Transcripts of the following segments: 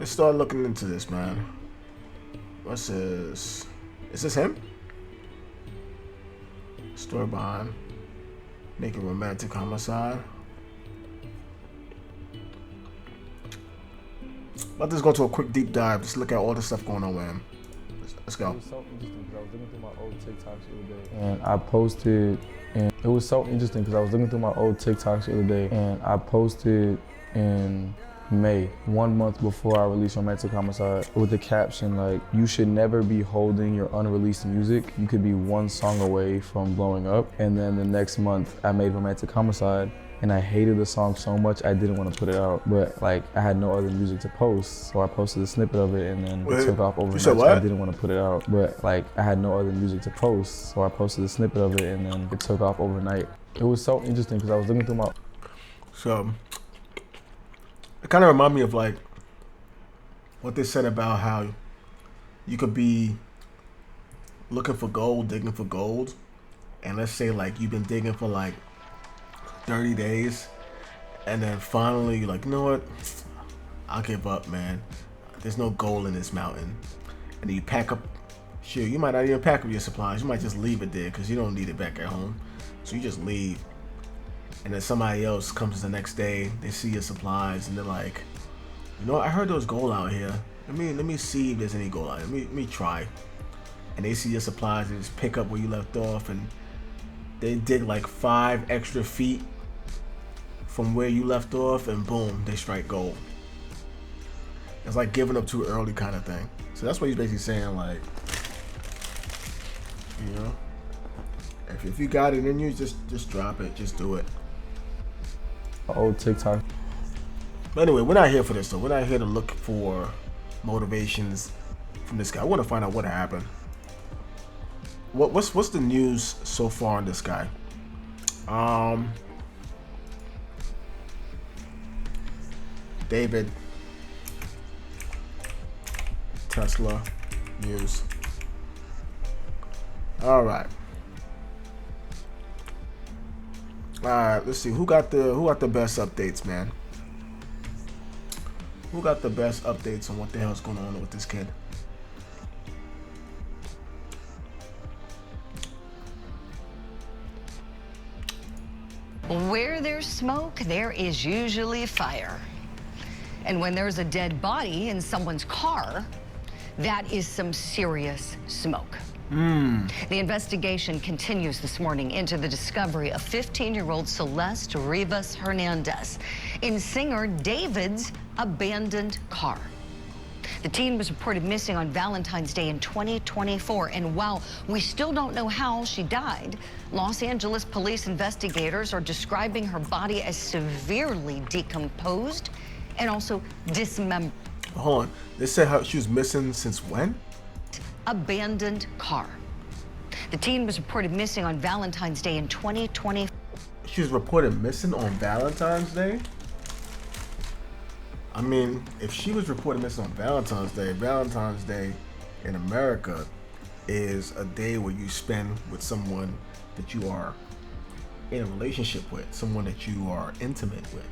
let's start looking into this, man. What's this? Is this him? Story behind making romantic homicide. About to just go to a quick deep dive. Just look at all the stuff going on with him. Let's go. It was so interesting because I was looking through my old TikToks the other day, and I posted, and it was so interesting because I was looking through my old TikToks the other day, and I posted in May, 1 month before I released Romantic Homicide, with the caption like, "You should never be holding your unreleased music. You could be one song away from blowing up." And then the next month, I made Romantic Homicide, and I hated the song so much I didn't want to put it out. But like, I had no other music to post, so I posted a snippet of it, and then it took off overnight. You said what? So I didn't want to put it out, but like, I had no other music to post, so I posted a snippet of it, and then it took off overnight. It was so interesting because I was looking through my. So it kind of reminded me of like what they said about how you could be looking for gold, digging for gold, and let's say like you've been digging for like 30 days, and then finally you're like, you know what, I'll give up, man. There's no gold in this mountain. And then you pack up, shoot, you might not even pack up your supplies. You might just leave it there because you don't need it back at home. So you just leave. And then somebody else comes the next day, they see your supplies, and they're like, you know, I heard there was gold out here. Let me see if there's any gold out here. Let me try. And they see your supplies, they just pick up where you left off, and they dig like 5 extra feet from where you left off, and boom, they strike gold. It's like giving up too early kind of thing. So that's what he's basically saying, like, you know, if you got it in you, just drop it, just do it. Old TikTok. But anyway, we're not here for this though. We're not here to look for motivations from this guy. I want to find out what happened. What's the news so far on this guy? David Tesla news. All right. Let's see who got the best updates, man. Who got the best updates on what the hell's going on with this kid? Where there's smoke, there is usually fire. And when there's a dead body in someone's car, that is some serious smoke. The investigation continues this morning into the discovery of 15-year-old Celeste Rivas Hernandez in singer David's abandoned car. The teen was reported missing on Valentine's Day in 2024, and while we still don't know how she died, Los Angeles police investigators are describing her body as severely decomposed and also dismembered. Hold on, they said how she was missing since when? Abandoned car. The teen was reported missing on Valentine's Day in 2020. She was reported missing on Valentine's Day? I mean, if she was reported missing on Valentine's Day in America is a day where you spend with someone that you are in a relationship with, someone that you are intimate with.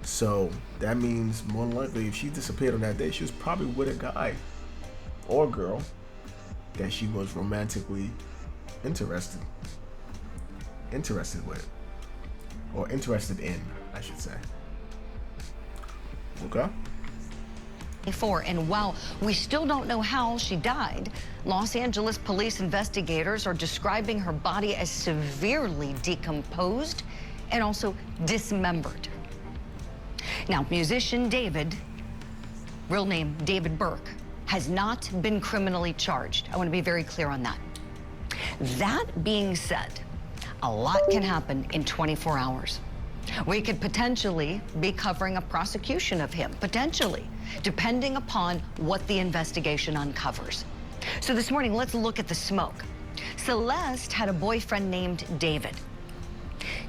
So that means more than likely if she disappeared on that day, she was probably with a guy or girl that she was romantically interested with, or interested in, I should say. Okay. And while we still don't know how she died, Los Angeles police investigators are describing her body as severely decomposed and also dismembered. Now, musician David, real name David Burke, has not been criminally charged. I want to be very clear on that. That being said, a lot can happen in 24 hours. We could potentially be covering a prosecution of him, potentially, depending upon what the investigation uncovers. So this morning, let's look at the smoke. Celeste had a boyfriend named David.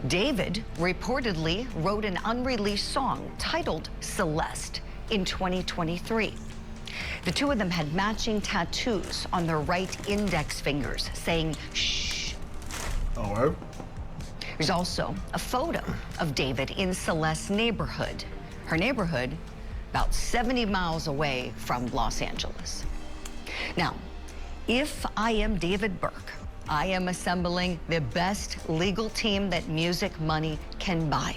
David reportedly wrote an unreleased song titled Celeste in 2023. The two of them had matching tattoos on their right index fingers saying, shh. All right. There's also a photo of David in Celeste's neighborhood. Her neighborhood about 70 miles away from Los Angeles. Now, if I am David Burke, I am assembling the best legal team that music money can buy,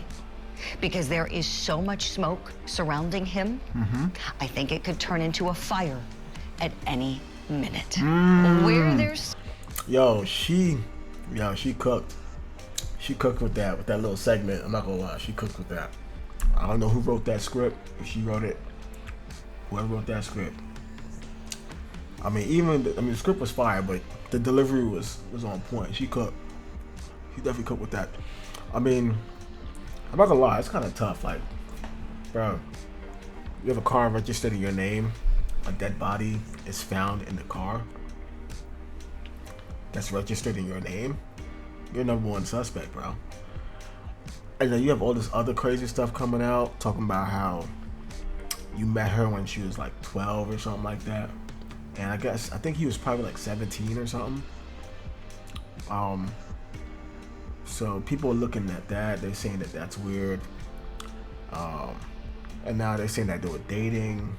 because there is so much smoke surrounding him. I think it could turn into a fire at any minute. Where there's she cooked. She cooked with that little segment. I'm not gonna lie, she cooked with that. I don't know who wrote that script. If she wrote it, whoever wrote that script. I mean, the script was fire, but the delivery was on point. She cooked. She definitely cooked with that. I mean, I'm not gonna lie, it's kind of tough. Like, bro, you have a car registered in your name, a dead body is found in the car that's registered in your name. You're number one suspect, bro. And then you have all this other crazy stuff coming out, talking about how you met her when she was like 12 or something like that. And I think he was probably like 17 or something. So people are looking at that. They're saying that that's weird. And now they're saying that they were dating.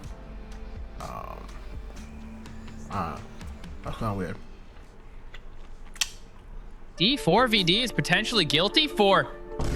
That's kind of weird. D4vd is potentially guilty for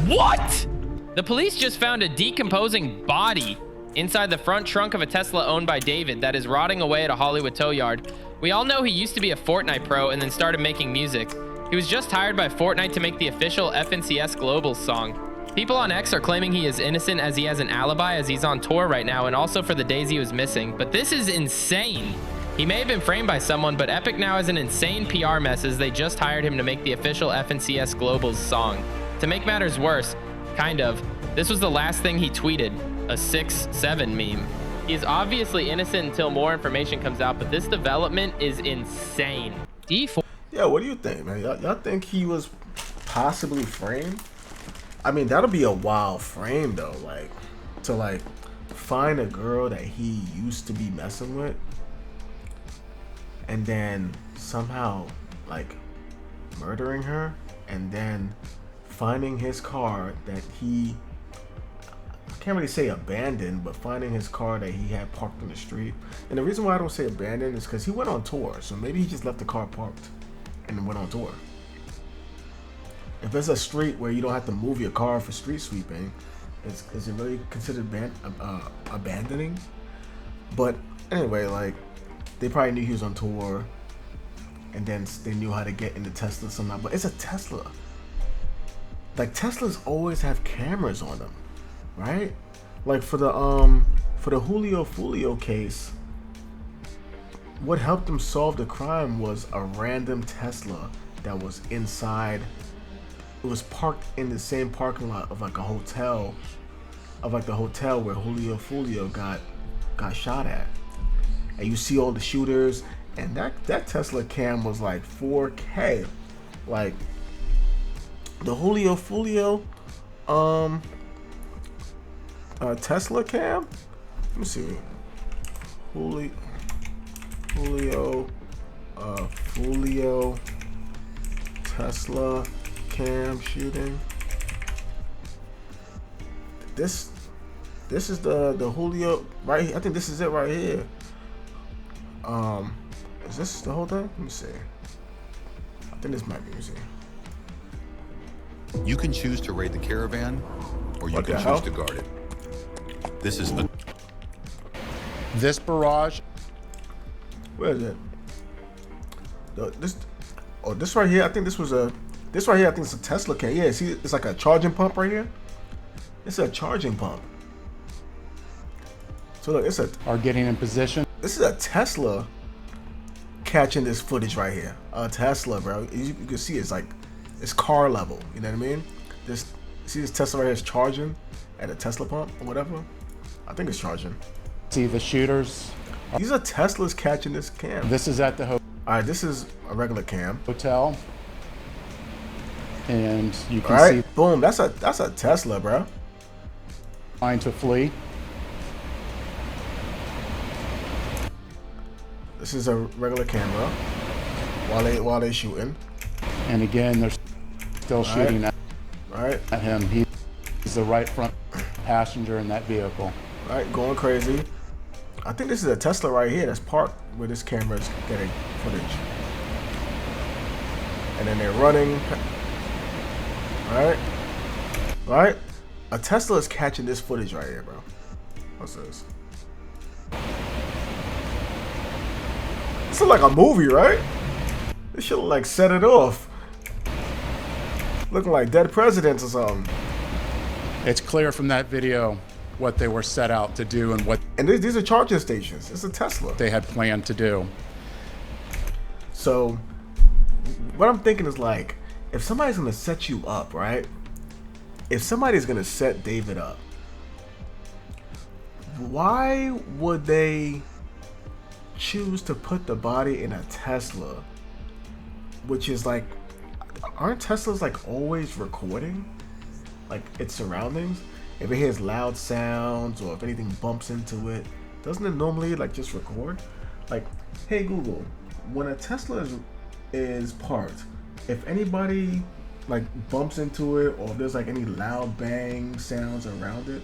what? The police just found a decomposing body inside the front trunk of a Tesla owned by David that is rotting away at a Hollywood tow yard. We all know he used to be a Fortnite pro and then started making music. He was just hired by Fortnite to make the official FNCS Global song. People on X are claiming he is innocent as he has an alibi as he's on tour right now and also for the days he was missing. But this is insane. He may have been framed by someone, but Epic now has an insane PR mess as they just hired him to make the official FNCS Global's song. To make matters worse, kind of, this was the last thing he tweeted, a 6-7 meme. He is obviously innocent until more information comes out, but this development is insane. D4. Yeah, what do you think, man? Y'all think he was possibly framed? I mean, that'll be a wild frame though, like to like find a girl that he used to be messing with and then somehow like murdering her and then finding his car that he, I can't really say abandoned, but finding his car that he had parked on the street. And the reason why I don't say abandoned is because he went on tour, so maybe he just left the car parked and then went on tour. If it's a street where you don't have to move your car for street sweeping, is it really considered abandoning? But anyway, like, they probably knew he was on tour, and then they knew how to get into Tesla somehow. But it's a Tesla. Like, Teslas always have cameras on them, right? Like for the Julio Fulio case, what helped them solve the crime was a random Tesla that was inside. It was parked in the same parking lot of like a hotel, where Julio Fulio got shot at. And you see all the shooters, and that Tesla cam was like 4K. Like the Julio Fulio Tesla cam. Let me see. Julio Tesla cam shooting. This is the Julio right here. I think this is it right here. Is this the whole thing? Let me see. I think this might be. Let me see. You can choose to raid the caravan, or you can choose to guard it. This is this barrage. Where is it? This right here. I think this was a. This right here, I think it's a Tesla cam. Yeah, see, it's like a charging pump right here. It's a charging pump. So look, are getting in position. This is a Tesla catching this footage right here. A Tesla, bro. You can see it's like, it's car level. You know what I mean? See this Tesla right here is charging at a Tesla pump or whatever. I think it's charging. See the shooters. These are Teslas catching this cam. This is at the All right, this is a regular cam. Hotel. And you can see. Boom. That's a Tesla, bro. Trying to flee. This is a regular camera while they shooting. And again, they're still shooting at him. He's the right front passenger in that vehicle. Right, going crazy. I think this is a Tesla right here that's parked where this camera is getting footage. And then they're running. Right? Right? A Tesla is catching this footage right here, bro. What's this? This looks like a movie, right? This should like set it off. Looking like Dead Presidents or something. It's clear from that video what they were set out to do and what these are charging stations. It's a Tesla. they had planned to do. So, what I'm thinking is like, if somebody's gonna set you up, right? If somebody's gonna set David up, why would they choose to put the body in a Tesla? Which is like, aren't Teslas like always recording? Like its surroundings? If it hears loud sounds or if anything bumps into it, doesn't it normally like just record? Like, hey Google, when a Tesla is parked, if anybody like bumps into it or if there's like any loud bang sounds around it,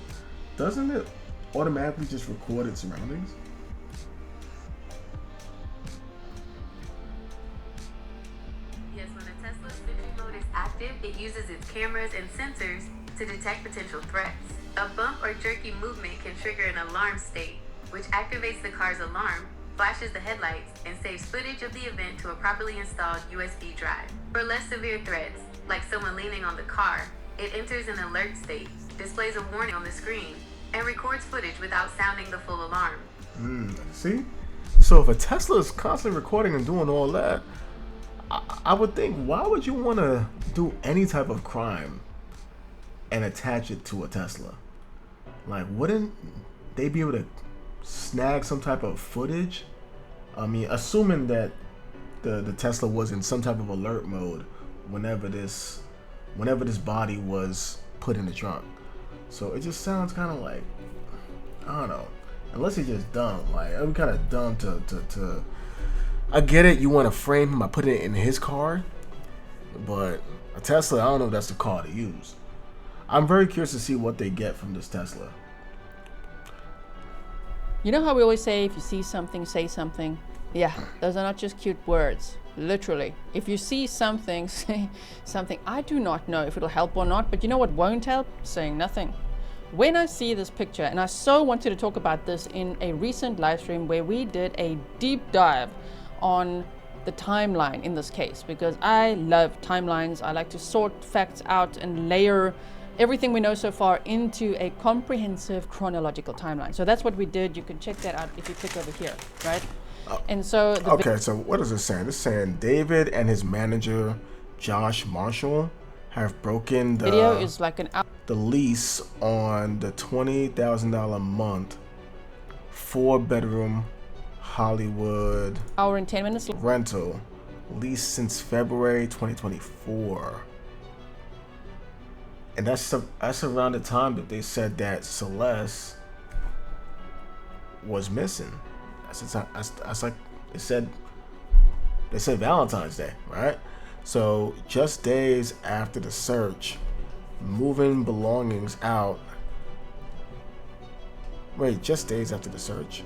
doesn't it automatically just record its surroundings? Yes, when a Tesla's sentry mode is active, it uses its cameras and sensors to detect potential threats. A bump or jerky movement can trigger an alarm state, which activates the car's alarm, flashes the headlights, and saves footage of the event to a properly installed USB drive. For less severe threats, like someone leaning on the car, it enters an alert state, displays a warning on the screen, and records footage without sounding the full alarm. See? So if a Tesla is constantly recording and doing all that, I would think, why would you want to do any type of crime and attach it to a Tesla? Like, wouldn't they be able to snag some type of footage? I mean, assuming that the Tesla was in some type of alert mode whenever this body was put in the trunk. So it just sounds kind of like, I don't know, unless he's just dumb. Like, I'm kind of dumb to I get it, you want to frame him by putting it in his car, but a Tesla, I don't know if that's the car to use. I'm very curious to see what they get from this Tesla. You know how we always say, if you see something, say something? Yeah, those are not just cute words. Literally. If you see something, say something. I do not know if it'll help or not, but you know what won't help? Saying nothing. When I see this picture, and I so wanted to talk about this in a recent live stream where we did a deep dive on the timeline in this case, because I love timelines. I like to sort facts out and layer everything we know so far into a comprehensive chronological timeline. So that's what we did. You can check that out if you click over here, right? And so okay, so what is it saying? It's saying David and his manager Josh Marshall have broken the video is like the lease on the $20,000 a month 4-bedroom Hollywood hour and 10 minutes rental lease since February 2024. And that's around the time that they said that Celeste was missing. That's like they said Valentine's Day, right? So just days after the search, moving belongings out. Wait, just days after the search?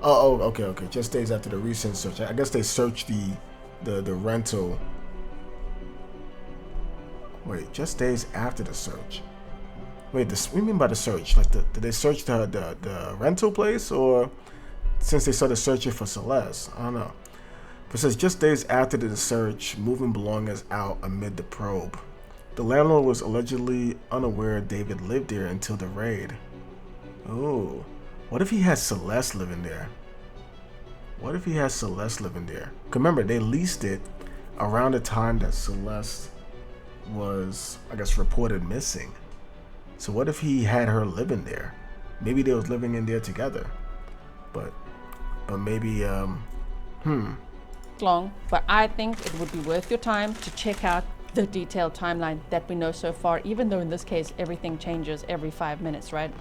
Oh, okay. Just days after the recent search. I guess they searched the rental. Wait, just days after the search. Wait, what do you mean by the search? Like, did they search the rental place, or since they started searching for Celeste? I don't know. But it says just days after the search, moving belongings out amid the probe. The landlord was allegedly unaware David lived there until the raid. Oh, what if he has Celeste living there? What if he has Celeste living there? 'Cause remember, they leased it around the time that Celeste was, I guess, reported missing. So what if he had her living there? Maybe they was living in there together. But maybe long, but I think it would be worth your time to check out the detailed timeline that we know so far, even though in this case everything changes every 5 minutes, right?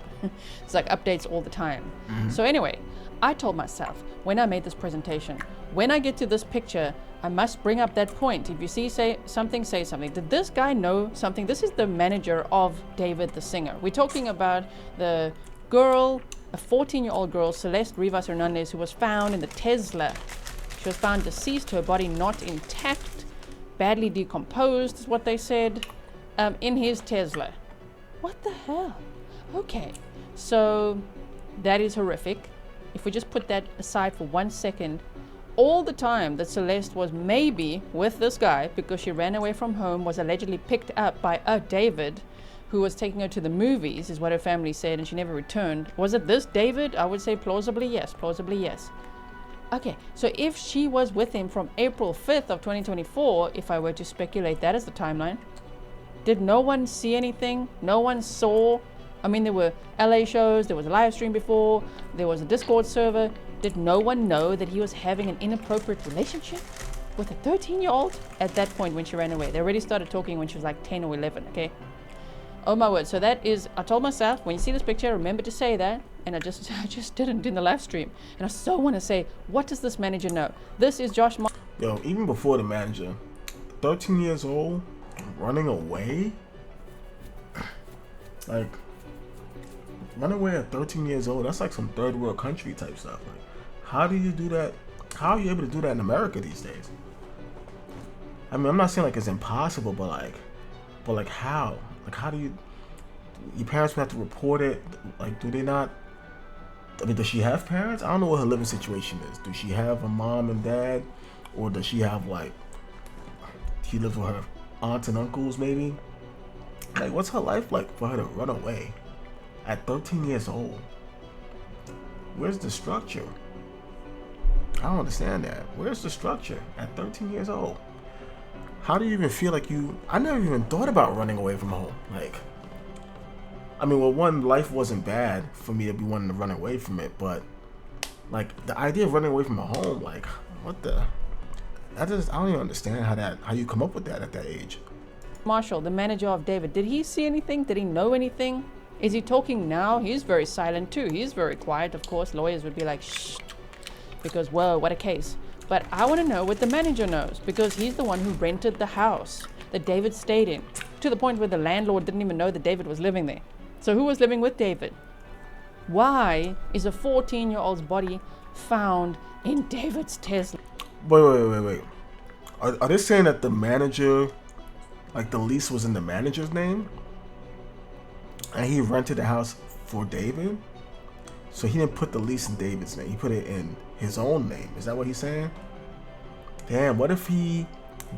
It's like updates all the time. So anyway, I told myself when I made this presentation, when I get to this picture, I must bring up that point. If you see say something, say something. Did this guy know something? This is the manager of David the singer. We're talking about the girl a 14-year-old girl, Celeste Rivas Hernandez, who was found in the Tesla. She was found deceased, her body not intact, badly decomposed is what they said, in his Tesla. What the hell? Okay, so that is horrific. If we just put that aside for 1 second, all the time that Celeste was maybe with this guy because she ran away from home, was allegedly picked up by a David who was taking her to the movies, is what her family said, and she never returned. Was it this David? I would say plausibly yes, plausibly yes. Okay, so if she was with him from April 5th of 2024, if I were to speculate that as the timeline, did no one see anything? No one saw? I mean, there were LA shows, there was a live stream before, there was a Discord server. Did no one know that he was having an inappropriate relationship with a 13-year-old at that point when she ran away? They already started talking when she was like 10 or 11, okay? Oh my word. So that is, I told myself, when you see this picture, remember to say that. And I just didn't in the live stream. And I so want to say, what does this manager know? This is Josh. Yo, even before the manager, 13 years old, running away? Like, running away at 13 years old, that's like some third world country type stuff. Like, how do you do that? How are you able to do that in America these days? I mean, I'm not saying like it's impossible, but like how? Like, how do you? Your parents would have to report it. Like, do they not? I mean, does she have parents? I don't know what her living situation is. Does she have a mom and dad, or does she have like? She lives with her aunts and uncles, maybe. Like, what's her life like for her to run away at 13 years old? Where's the structure? I don't understand that. Where's the structure at 13 years old? How do you even feel like you... I never even thought about running away from home. Like, I mean, well, one, life wasn't bad for me to be wanting to run away from it, but like the idea of running away from a home, like, what the... I don't even understand how you come up with that at that age. Marshall, the manager of David, did he see anything? Did he know anything? Is he talking now? He's very silent too. He's very quiet, of course. Lawyers would be like, shh, because, whoa, what a case. But I want to know what the manager knows, because he's the one who rented the house that David stayed in, to the point where the landlord didn't even know that David was living there. So who was living with David? Why is a 14-year-old's body found in David's Tesla? Wait. Are they saying that the manager, like the lease was in the manager's name? And he rented the house for David? So he didn't put the lease in David's name. He put it in his own name. Is that what he's saying? Damn, what if he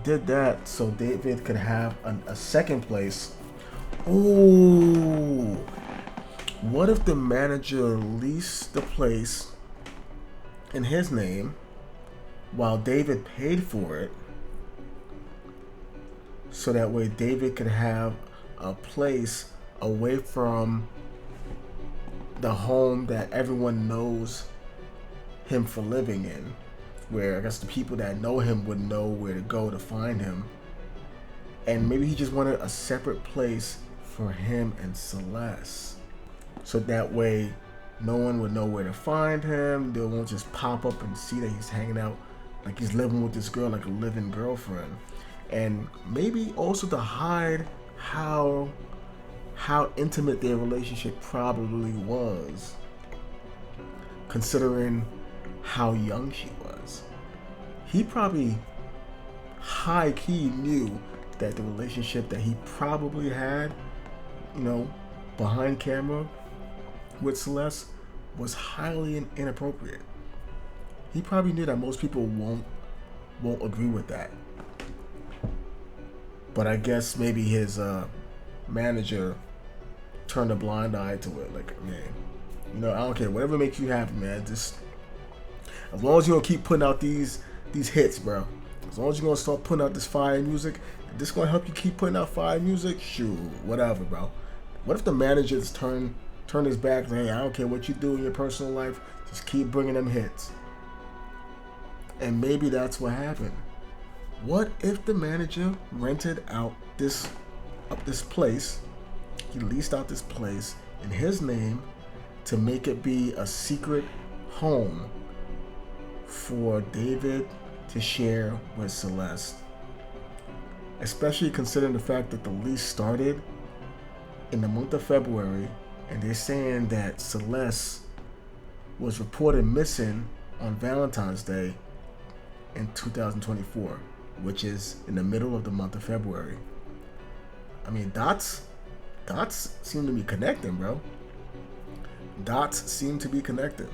did that so David could have a second place? Ooh. What if the manager leased the place in his name while David paid for it, so that way David could have a place away from the home that everyone knows him for living in, where I guess the people that know him would know where to go to find him. And maybe he just wanted a separate place for him and Celeste, so that way no one would know where to find him. They won't just pop up and see that he's hanging out, like he's living with this girl, like a living girlfriend. And maybe also to hide how intimate their relationship probably was, considering how young she was. He probably high-key knew that the relationship that he probably had, you know, behind camera with Celeste was highly inappropriate. He probably knew that most people won't agree with that. But I guess maybe his manager turned a blind eye to it. Like, man, you know, I don't care. Whatever makes you happy, man. Just as long as you don't keep putting out these hits, bro. As long as you're gonna start putting out this fire music, if this gonna help you keep putting out fire music, shoot, whatever, bro. What if the manager just turn his back? Like, hey, I don't care what you do in your personal life. Just keep bringing them hits. And maybe that's what happened. What if the manager rented out this place? He leased out this place in his name to make it be a secret home for David to share with Celeste. Especially considering the fact that the lease started in the month of February, and they're saying that Celeste was reported missing on Valentine's Day in 2024, which is in the middle of the month of February. I mean, dots seem to be connecting, bro. Dots seem to be connecting.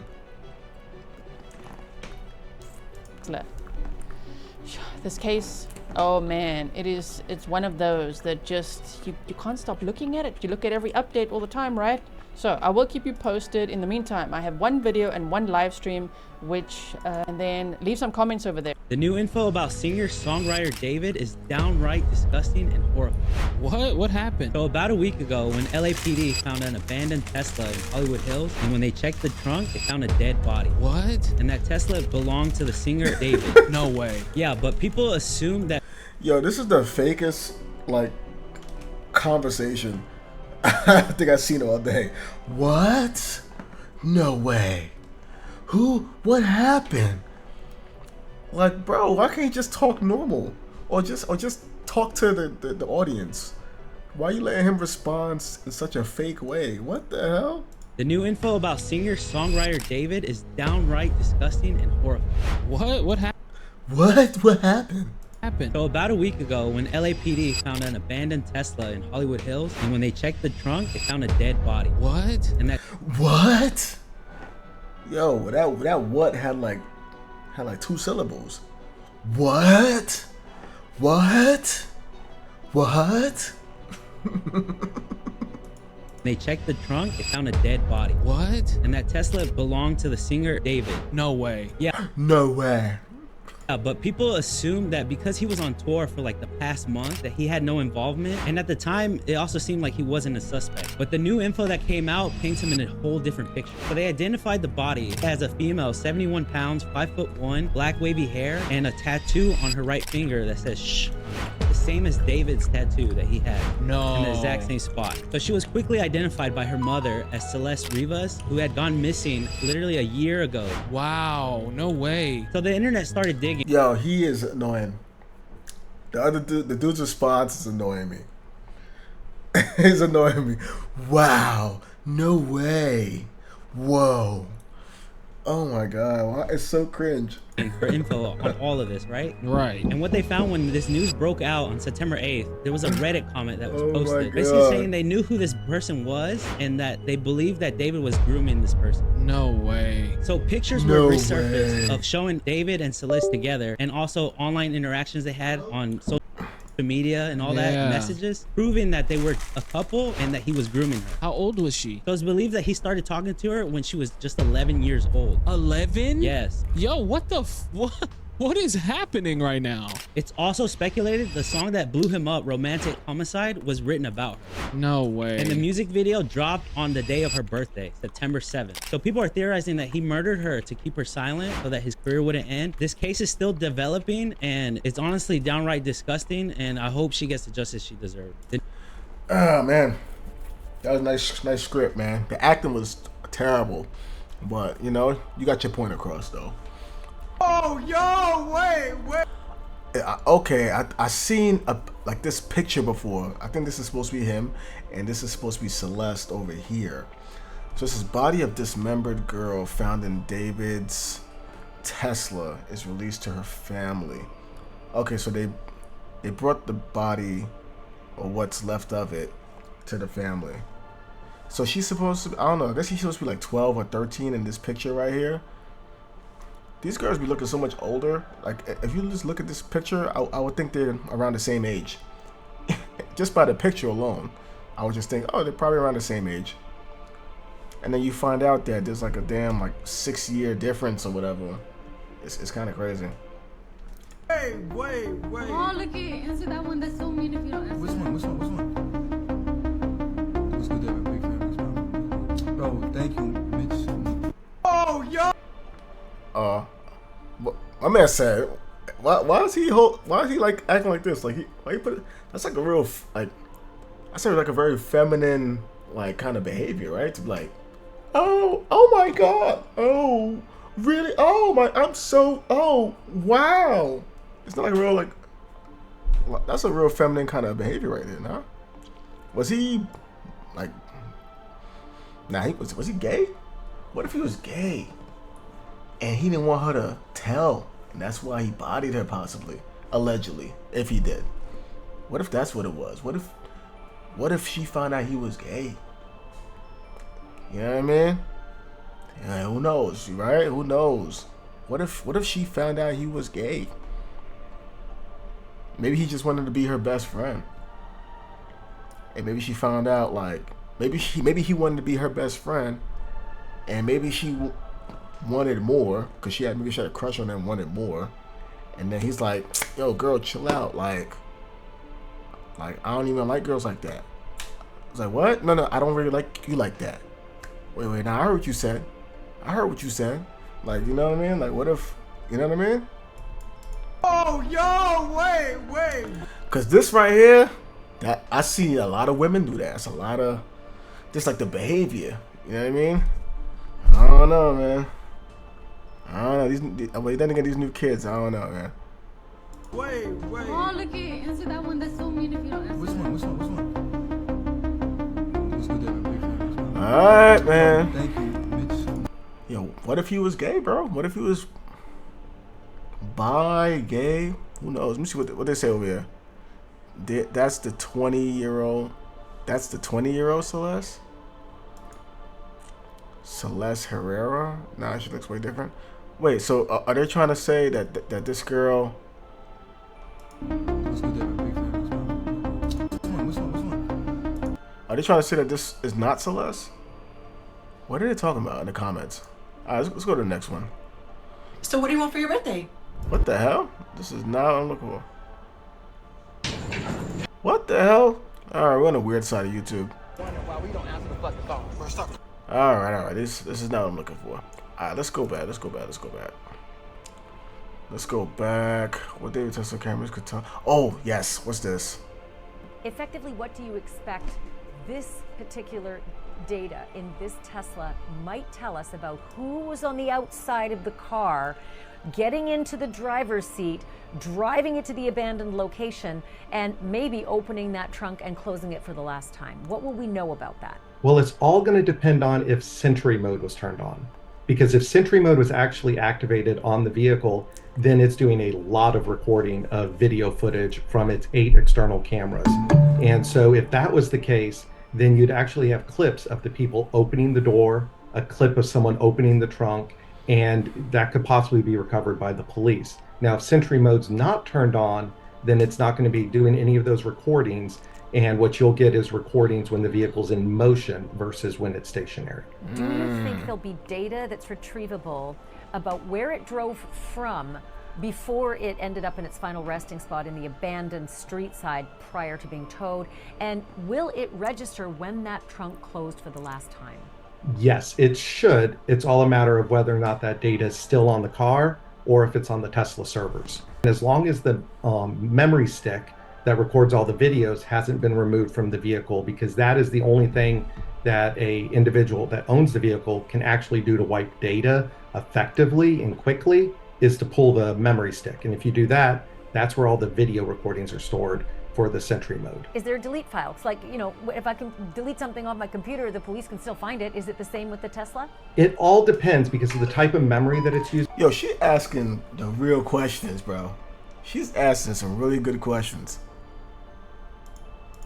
This case, oh man, it's one of those that just, you can't stop looking at it. You look at every update all the time, right? So I will keep you posted. In the meantime, I have one video and one live stream, which, and then leave some comments over there. The new info about singer-songwriter David is downright disgusting and horrifying. What happened? So about a week ago, when LAPD found an abandoned Tesla in Hollywood Hills, and when they checked the trunk, they found a dead body. What? And that Tesla belonged to the singer David. No way. Yeah, but people assume that... Yo, this is the fakest, like, conversation I think I've seen all day. What? No way. Who? What happened? Like, bro, why can't you just talk normal? Or just talk to the audience? Why are you letting him respond in such a fake way? What the hell? The new info about singer-songwriter David is downright disgusting and horrifying. What happened? What happened? So about a week ago, when LAPD found an abandoned Tesla in Hollywood Hills, and when they checked the trunk, they found a dead body. What? And that... What? Yo, that what had like 2 syllables. What? What? What? They checked the trunk, they found a dead body. What? And that Tesla belonged to the singer David. No way. Yeah. No way. But people assumed that because he was on tour for like the past month that he had no involvement, and at the time it also seemed like he wasn't a suspect. But the new info that came out paints him in a whole different picture. So they identified the body as a female, 71 pounds, 5'1", black wavy hair, and a tattoo on her right finger that says shh. The same as David's tattoo that he had. No. In the exact same spot. So she was quickly identified by her mother as Celeste Rivas, who had gone missing literally a year ago. Wow, no way. So the internet started digging. Yo, he is annoying. The other dude, the dude's response is annoying me. He's annoying me. Wow, no way. Whoa. Oh my god, it's so cringe. For info on all of this, right? Right. And what they found when this news broke out on September 8th, there was a Reddit comment that was posted, basically God. saying they knew who this person was and that they believed that David was grooming this person. No way. So pictures were resurfaced of showing David and Celeste together, and also online interactions they had on social media and all that, messages proving that they were a couple and that he was grooming her. How old was she? So it's believed that he started talking to her when she was just 11 years old. 11? Yes. Yo, what the what is happening right now? It's also speculated the song that blew him up, Romantic Homicide, was written about her. No way. And the music video dropped on the day of her birthday, September 7th. So people are theorizing that he murdered her to keep her silent so that his career wouldn't end. This case is still developing, and it's honestly downright disgusting, and I hope she gets the justice she deserves. Oh man, that was a nice script, man. The acting was terrible, but you know, you got your point across though. Oh, yo, wait. Okay, I seen like this picture before. I think this is supposed to be him, and this is supposed to be Celeste over here. So this is body of dismembered girl found in David's Tesla is released to her family. Okay, so they brought the body, or what's left of it, to the family. So she's supposed to, I don't know, I guess she's supposed to be like 12 or 13 in this picture right here. These girls be looking so much older. Like, if you just look at this picture, I would think they're around the same age. Just by the picture alone, I would just think, oh, they're probably around the same age. And then you find out that there's like a damn like 6-year difference or whatever. It's kind of crazy. Wait. Oh, look it. Answer that one. That's so mean if you don't answer. Which one? What's good there, big fan? Bro, thank you, Mitch. Oh, yo. My man said, why is he like acting like this? Like why he put it? That's like a real like, I said like a very feminine like kind of behavior, right? To be like, oh my god, oh really, oh wow. It's not like a real like. That's a real feminine kind of behavior right there, nah? Was he like? Nah, was he gay? What if he was gay? And he didn't want her to tell. And that's why he bodied her, possibly. Allegedly. If he did. What if that's what it was? What if she found out he was gay? You know what I mean? Yeah, who knows, right? Who knows? What if she found out he was gay? Maybe he just wanted to be her best friend. And maybe she found out, like, maybe he wanted to be her best friend, and maybe she wanted more, because maybe she had a crush on him and wanted more. And then he's like, yo, girl, chill out. Like I don't even like girls like that. I was like, what? No, I don't really like you like that. Wait, now I heard what you said. Like, you know what I mean? Like, what if, you know what I mean? Oh, yo, wait. Because this right here, that I see a lot of women do that. It's a lot of, just like the behavior. You know what I mean? I don't know, man. I don't know. Then again, these new kids, I don't know, man. Wait. Oh, look at answer that one. That's so mean if you don't answer. Which one? Let's go there. Alright, man. Thank you, Mitch. Yo, what if he was gay, bro? What if he was bi, gay? Who knows? Let me see what they say over here. That's the 20-year-old. That's the 20-year-old Celeste? Celeste Herrera? Nah, she looks way different. Wait, so are they trying to say that this girl... Let's go there. Which one? Are they trying to say that this is not Celeste? What are they talking about in the comments? Alright, let's go to the next one. So what do you want for your birthday? What the hell? This is not what I'm looking for. What the hell? Alright, we're on the weird side of YouTube. Alright. This is not what I'm looking for. Alright, let's go back. What David Tesla cameras could tell. Oh, yes. What's this? Effectively, what do you expect this particular data in this Tesla might tell us about who was on the outside of the car, getting into the driver's seat, driving it to the abandoned location, and maybe opening that trunk and closing it for the last time? What will we know about that? Well, it's all going to depend on if Sentry mode was turned on. Because if Sentry mode was actually activated on the vehicle, then it's doing a lot of recording of video footage from its 8 external cameras. And so if that was the case, then you'd actually have clips of the people opening the door, a clip of someone opening the trunk, and that could possibly be recovered by the police. Now, if Sentry mode's not turned on, then it's not going to be doing any of those recordings. And what you'll get is recordings when the vehicle's in motion versus when it's stationary. Do you think there'll be data that's retrievable about where it drove from before it ended up in its final resting spot in the abandoned street side prior to being towed? And will it register when that trunk closed for the last time? Yes, it should. It's all a matter of whether or not that data is still on the car or if it's on the Tesla servers. As long as the memory stick that records all the videos hasn't been removed from the vehicle, because that is the only thing that a individual that owns the vehicle can actually do to wipe data effectively and quickly, is to pull the memory stick. And if you do that, that's where all the video recordings are stored for the Sentry mode. Is there a delete file? It's like, you know, if I can delete something off my computer, the police can still find it. Is it the same with the Tesla? It all depends because of the type of memory that it's used. Yo, she's asking the real questions, bro. She's asking some really good questions.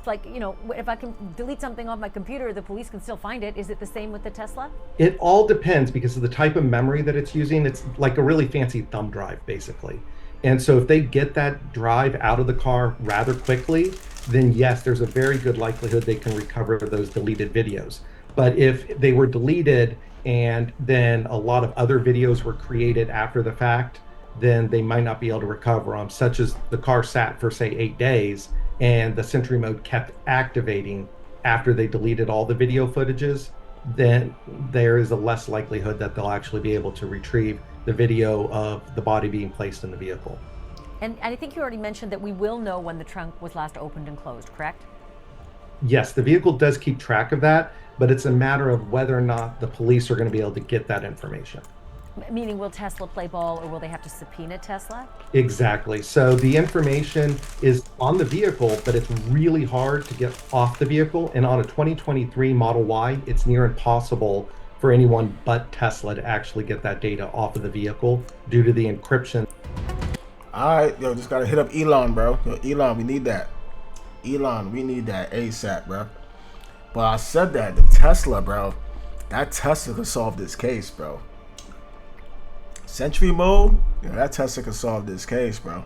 Like, you know, if I can delete something off my computer, the police can still find it. Is it the same with the Tesla? It all depends because of the type of memory that it's using. It's like a really fancy thumb drive, basically. And so if they get that drive out of the car rather quickly, then yes, there's a very good likelihood they can recover those deleted videos. But if they were deleted and then a lot of other videos were created after the fact, then they might not be able to recover them, such as the car sat for, say, 8 days, and the Sentry mode kept activating after they deleted all the video footages, then there is a less likelihood that they'll actually be able to retrieve the video of the body being placed in the vehicle. And I think you already mentioned that we will know when the trunk was last opened and closed, correct? Yes, the vehicle does keep track of that, but it's a matter of whether or not the police are going to be able to get that information. Meaning, will Tesla play ball, or will they have to subpoena Tesla? Exactly. So the information is on the vehicle, but it's really hard to get off the vehicle. And on a 2023 Model Y, it's near impossible for anyone but Tesla to actually get that data off of the vehicle due to the encryption. All right, yo, just gotta hit up Elon, bro. Yo, Elon, we need that. Elon, we need that ASAP, bro. But I said that, the Tesla, bro, that Tesla could solve this case, bro. Sentry mode, yeah, that Tesla could solve this case, bro.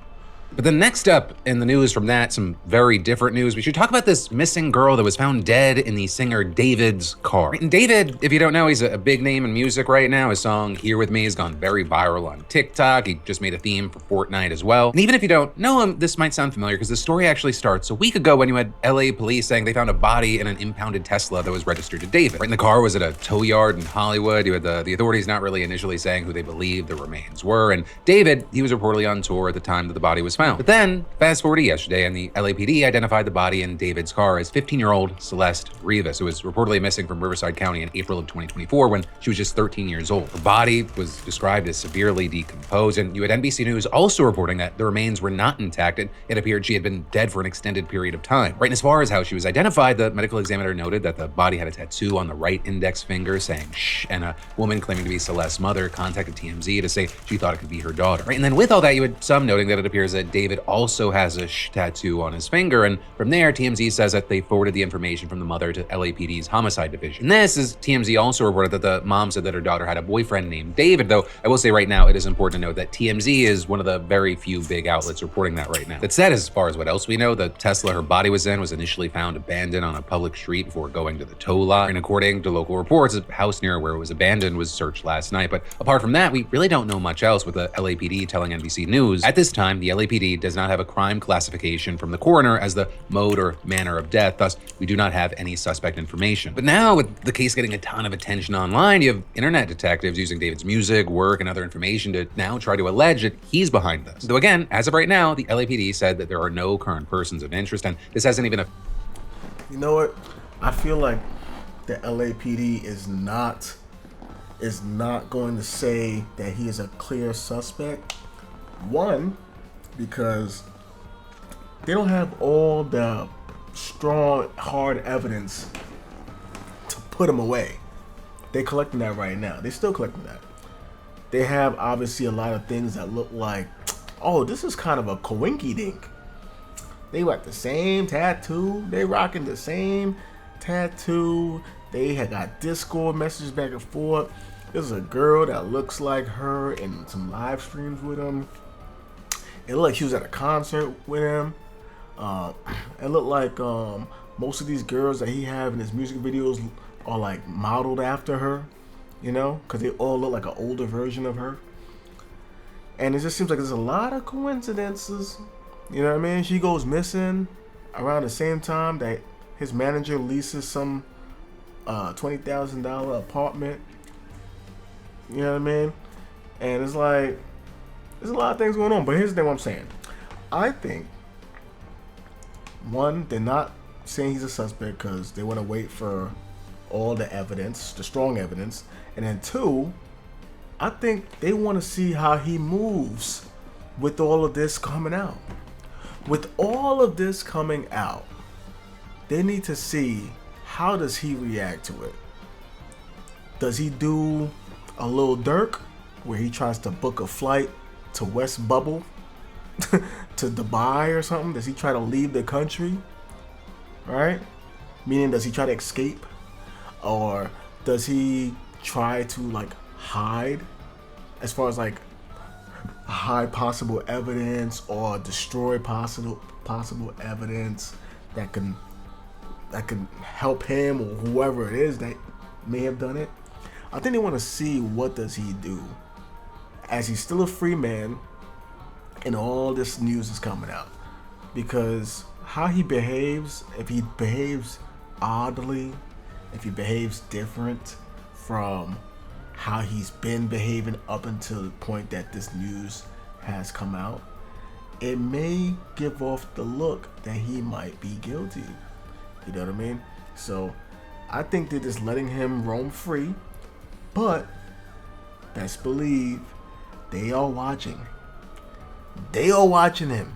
But the next up in the news from that, some very different news. We should talk about this missing girl that was found dead in the singer David's car. And David, if you don't know, he's a big name in music right now. His song Here With Me has gone very viral on TikTok. He just made a theme for Fortnite as well. And even if you don't know him, this might sound familiar because the story actually starts a week ago when you had LA police saying they found a body in an impounded Tesla that was registered to David. Right, and the car was at a tow yard in Hollywood. You had the authorities not really initially saying who they believed the remains were. And David, he was reportedly on tour at the time that the body was found. But then, fast forward to yesterday, and the LAPD identified the body in David's car as 15-year-old Celeste Rivas, who was reportedly missing from Riverside County in April of 2024 when she was just 13 years old. Her body was described as severely decomposed, and you had NBC News also reporting that the remains were not intact, and it appeared she had been dead for an extended period of time. Right, and as far as how she was identified, the medical examiner noted that the body had a tattoo on the right index finger saying shh, and a woman claiming to be Celeste's mother contacted TMZ to say she thought it could be her daughter. Right, and then with all that, you had some noting that it appears that David also has a shh tattoo on his finger, and from there, TMZ says that they forwarded the information from the mother to LAPD's homicide division. And this is TMZ also reported that the mom said that her daughter had a boyfriend named David, though I will say right now, it is important to note that TMZ is one of the very few big outlets reporting that right now. That said, as far as what else we know, the Tesla her body was in was initially found abandoned on a public street before going to the tow lot, and according to local reports, a house near where it was abandoned was searched last night. But apart from that, we really don't know much else, with the LAPD telling NBC News, at this time, the LAPD does not have a crime classification from the coroner as the mode or manner of death, thus we do not have any suspect information. But now, with the case getting a ton of attention online, you have internet detectives using David's music, work, and other information to now try to allege that he's behind this. Though again, as of right now, the LAPD said that there are no current persons of interest, and this hasn't even You know what? I feel like the LAPD is not going to say that he is a clear suspect. One, because they don't have all the strong, hard evidence to put him away. They're collecting that right now. They're still collecting that. They have obviously a lot of things that look like, oh, this is kind of a coinky-dink. They got the same tattoo. They rocking the same tattoo. They had got Discord messages back and forth. There's a girl that looks like her in some live streams with him. It looked like she was at a concert with him. It looked like most of these girls that he have in his music videos are like modeled after her, you know, because they all look like an older version of her. And it just seems like there's a lot of coincidences. You know what I mean? She goes missing around the same time that his manager leases some $20,000 apartment. You know what I mean? And it's like, there's a lot of things going on. But here's the thing, what I'm saying. I think, one, they're not saying he's a suspect because they want to wait for all the evidence, the strong evidence. And then two, I think they want to see how he moves with all of this coming out. With all of this coming out, they need to see how does he react to it. Does he do a little Dirk where he tries to book a flight to West Bubble to Dubai or something? Does he try to leave the country? Right? Meaning, does he try to escape? Or does he try to like hide as far as like hide possible evidence or destroy possible evidence that can help him or whoever it is that may have done it? I think they want to see what does he do as he's still a free man and all this news is coming out, because how he behaves, if he behaves oddly, if he behaves different from how he's been behaving up until the point that this news has come out, it may give off the look that he might be guilty. You know what I mean? So I think they're just letting him roam free, but best believe they are watching. They are watching him.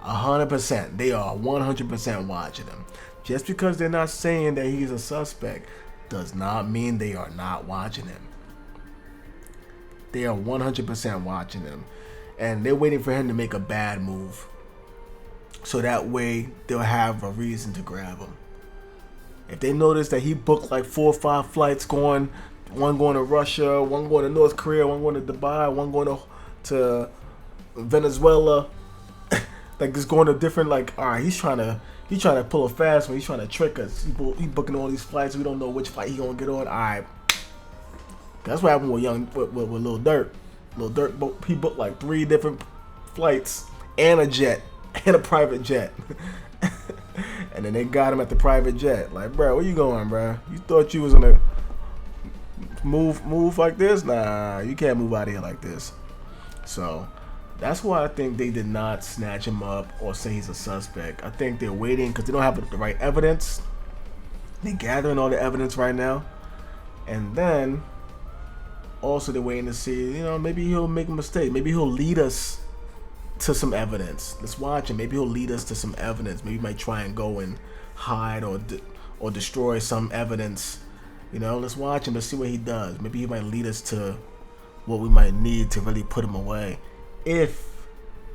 100%. They are 100% watching him. Just because they're not saying that he's a suspect does not mean they are not watching him. They are 100% watching him. And they're waiting for him to make a bad move. So that way, they'll have a reason to grab him. If they notice that he booked like 4 or 5 flights one going to Russia, one going to North Korea, one going to Dubai, one going to Venezuela, like just going to different, like, all right, he's trying to pull a fast one. He's trying to trick us. He booking all these flights. We don't know which flight he gonna get on. All right, that's what happened with Lil Durk. Lil Durk, he booked like 3 different flights and a jet and a private jet. And then they got him at the private jet. Like, bro, where you going, bro? You thought you was gonna move like this? Nah, you can't move out of here like this. So that's why I think they did not snatch him up or say he's a suspect. I think they're waiting because they don't have the right evidence. They're gathering all the evidence right now. And then also they're waiting to see, you know, maybe he'll make a mistake. Maybe he'll lead us to some evidence. Let's watch him. Maybe he'll lead us to some evidence. Maybe he might try and go and hide or destroy some evidence. You know, let's watch him. Let's see what he does. Maybe he might lead us to what we might need to really put him away if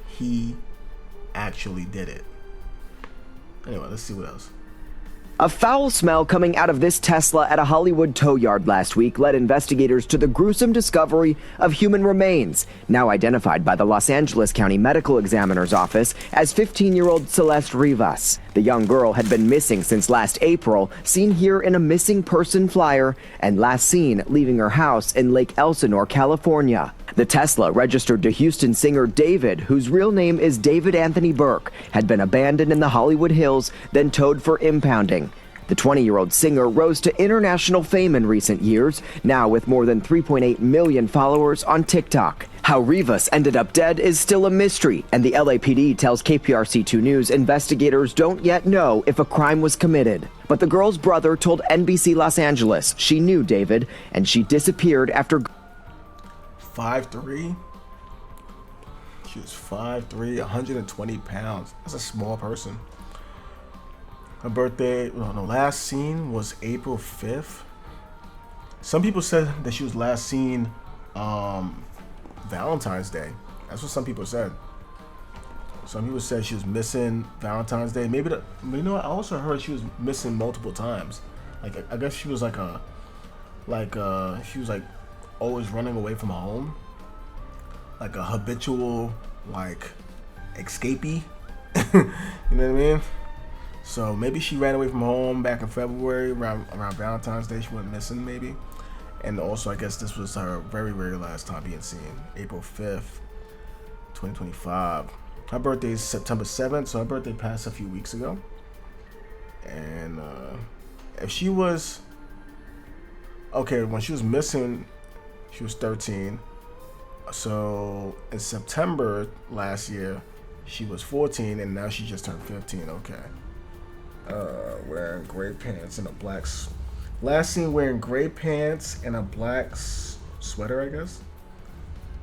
he actually did it. Anyway, let's see what else. A foul smell coming out of this Tesla at a Hollywood tow yard last week led investigators to the gruesome discovery of human remains, now identified by the Los Angeles County Medical Examiner's Office as 15-year-old Celeste Rivas. The young girl had been missing since last April, seen here in a missing person flyer, and last seen leaving her house in Lake Elsinore, California. The Tesla, registered to Houston singer David, whose real name is David Anthony Burke, had been abandoned in the Hollywood Hills, then towed for impounding. The 20-year-old singer rose to international fame in recent years, now with more than 3.8 million followers on TikTok. How Rivas ended up dead is still a mystery, and the LAPD tells KPRC2 News investigators don't yet know if a crime was committed. But the girl's brother told NBC Los Angeles she knew David, and she disappeared after 5'3". She was 5'3", 120 pounds. That's a small person. Her birthday, last seen was April 5th. Some people said that she was last seen Valentine's Day. That's what some people said. Some people said she was missing Valentine's Day. Maybe but you know what? I also heard she was missing multiple times. Like I guess she was she was always running away from home, like a habitual escapee. You know what I mean? So maybe she ran away from home back in February around Valentine's Day. She went missing maybe, and also I guess this was her very last time being seen, April 5th, 2025. Her birthday is September 7th, so her birthday passed a few weeks ago. And if she was when she was missing, she was 13. So in September last year, she was 14, and now she just turned 15. Okay. Wearing gray pants and a black. Last seen wearing gray pants and a black sweater, I guess.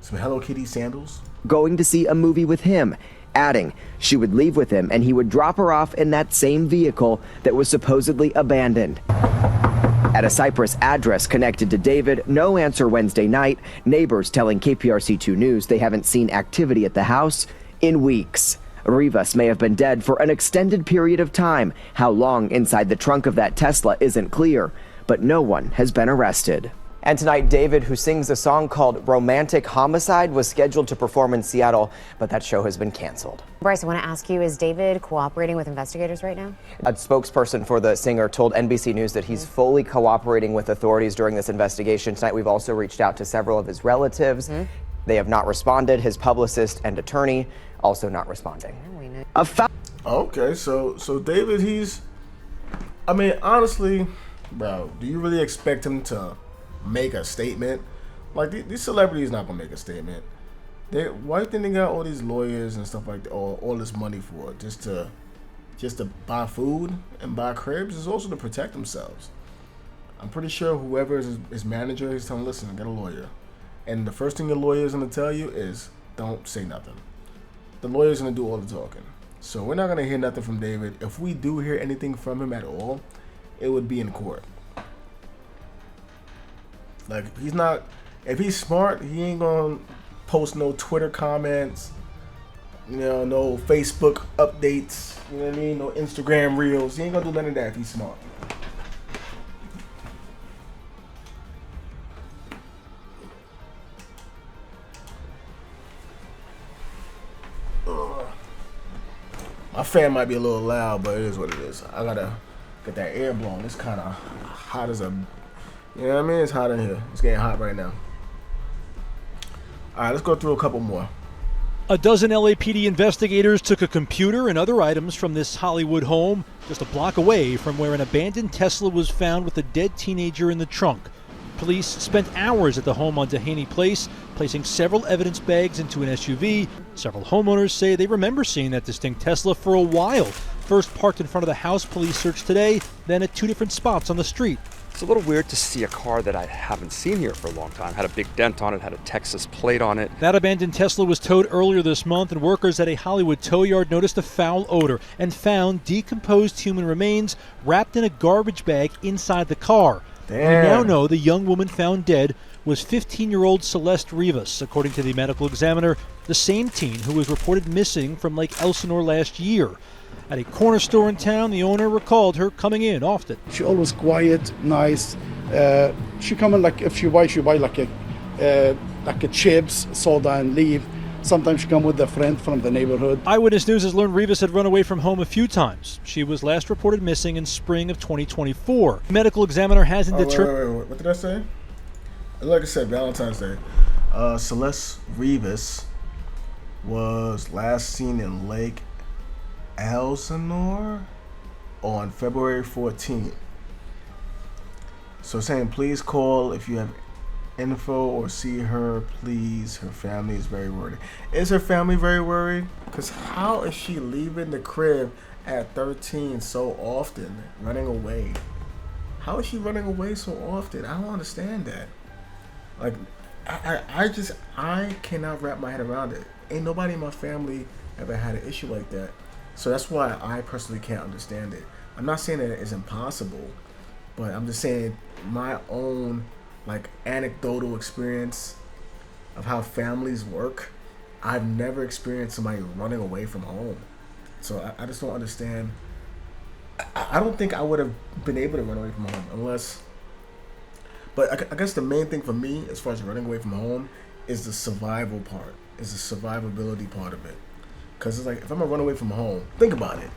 Some Hello Kitty sandals. Going to see a movie with him, adding she would leave with him and he would drop her off in that same vehicle that was supposedly abandoned. At a Cyprus address connected to David, no answer Wednesday night. Neighbors telling KPRC2 News they haven't seen activity at the house in weeks. Rivas may have been dead for an extended period of time. How long inside the trunk of that Tesla isn't clear, but no one has been arrested. And tonight, David, who sings a song called Romantic Homicide, was scheduled to perform in Seattle, but that show has been canceled. Bryce, I want to ask you, is David cooperating with investigators right now? A spokesperson for the singer told NBC News that he's fully cooperating with authorities during this investigation. Tonight, we've also reached out to several of his relatives. They have not responded. His publicist and attorney also not responding. Okay, so David, honestly, bro, do you really expect him to make a statement? Like, these celebrities not gonna make a statement. Why do you think they got all these lawyers and stuff like that, or all this money for? Just to buy food and buy cribs? It's also to protect themselves. I'm pretty sure whoever is his manager is telling him, listen, get a lawyer. And the first thing your lawyer is gonna tell you is don't say nothing. The lawyer's gonna do all the talking. So we're not gonna hear nothing from David. If we do hear anything from him at all, it would be in court. Like, he's not. If he's smart, he ain't gonna post no Twitter comments. You know, no Facebook updates. You know what I mean? No Instagram reels. He ain't gonna do none of that if he's smart. My fan might be a little loud, but it is what it is. I gotta get that air blown. It's kind of hot as a... You know what I mean? It's hot in here. It's getting hot right now. All right, let's go through a couple more. A dozen LAPD investigators took a computer and other items from this Hollywood home just a block away from where an abandoned Tesla was found with a dead teenager in the trunk. Police spent hours at the home on Dehaney Place, placing several evidence bags into an SUV. Several homeowners say they remember seeing that distinct Tesla for a while. First parked in front of the house police searched today, then at 2 different spots on the street. It's a little weird to see a car that I haven't seen here for a long time. Had a big dent on it, had a Texas plate on it. That abandoned Tesla was towed earlier this month, and workers at a Hollywood tow yard noticed a foul odor and found decomposed human remains wrapped in a garbage bag inside the car. Damn. We now know the young woman found dead was 15-year-old Celeste Rivas, according to the medical examiner, the same teen who was reported missing from Lake Elsinore last year. At a corner store in town, the owner recalled her coming in often. She always quiet, nice. She come in like if she buy like a chips, soda, and leave. Sometimes she come with a friend from the neighborhood. Eyewitness News has learned Rivas had run away from home a few times. She was last reported missing in spring of 2024. The medical examiner hasn't determined. Wait. What did I say? Like I said, Valentine's Day. Celeste Rivas was last seen in Lake Elsinore on February 14th. So saying, please call if you have info or see her, please. Her family is very worried. Is her family very worried? Because how is she leaving the crib at 13 so often, running away? How is she running away so often? I don't understand that. Like, I cannot wrap my head around it. Ain't nobody in my family ever had an issue like that. So that's why I personally can't understand it. I'm not saying that it's impossible, but I'm just saying my own like anecdotal experience of how families work. I've never experienced somebody running away from home. So I just don't understand. I don't think I would have been able to run away from home unless... But I guess the main thing for me, as far as running away from home, is the survival part. Is the survivability part of it. Because it's like, if I'm going to run away from home, think about it.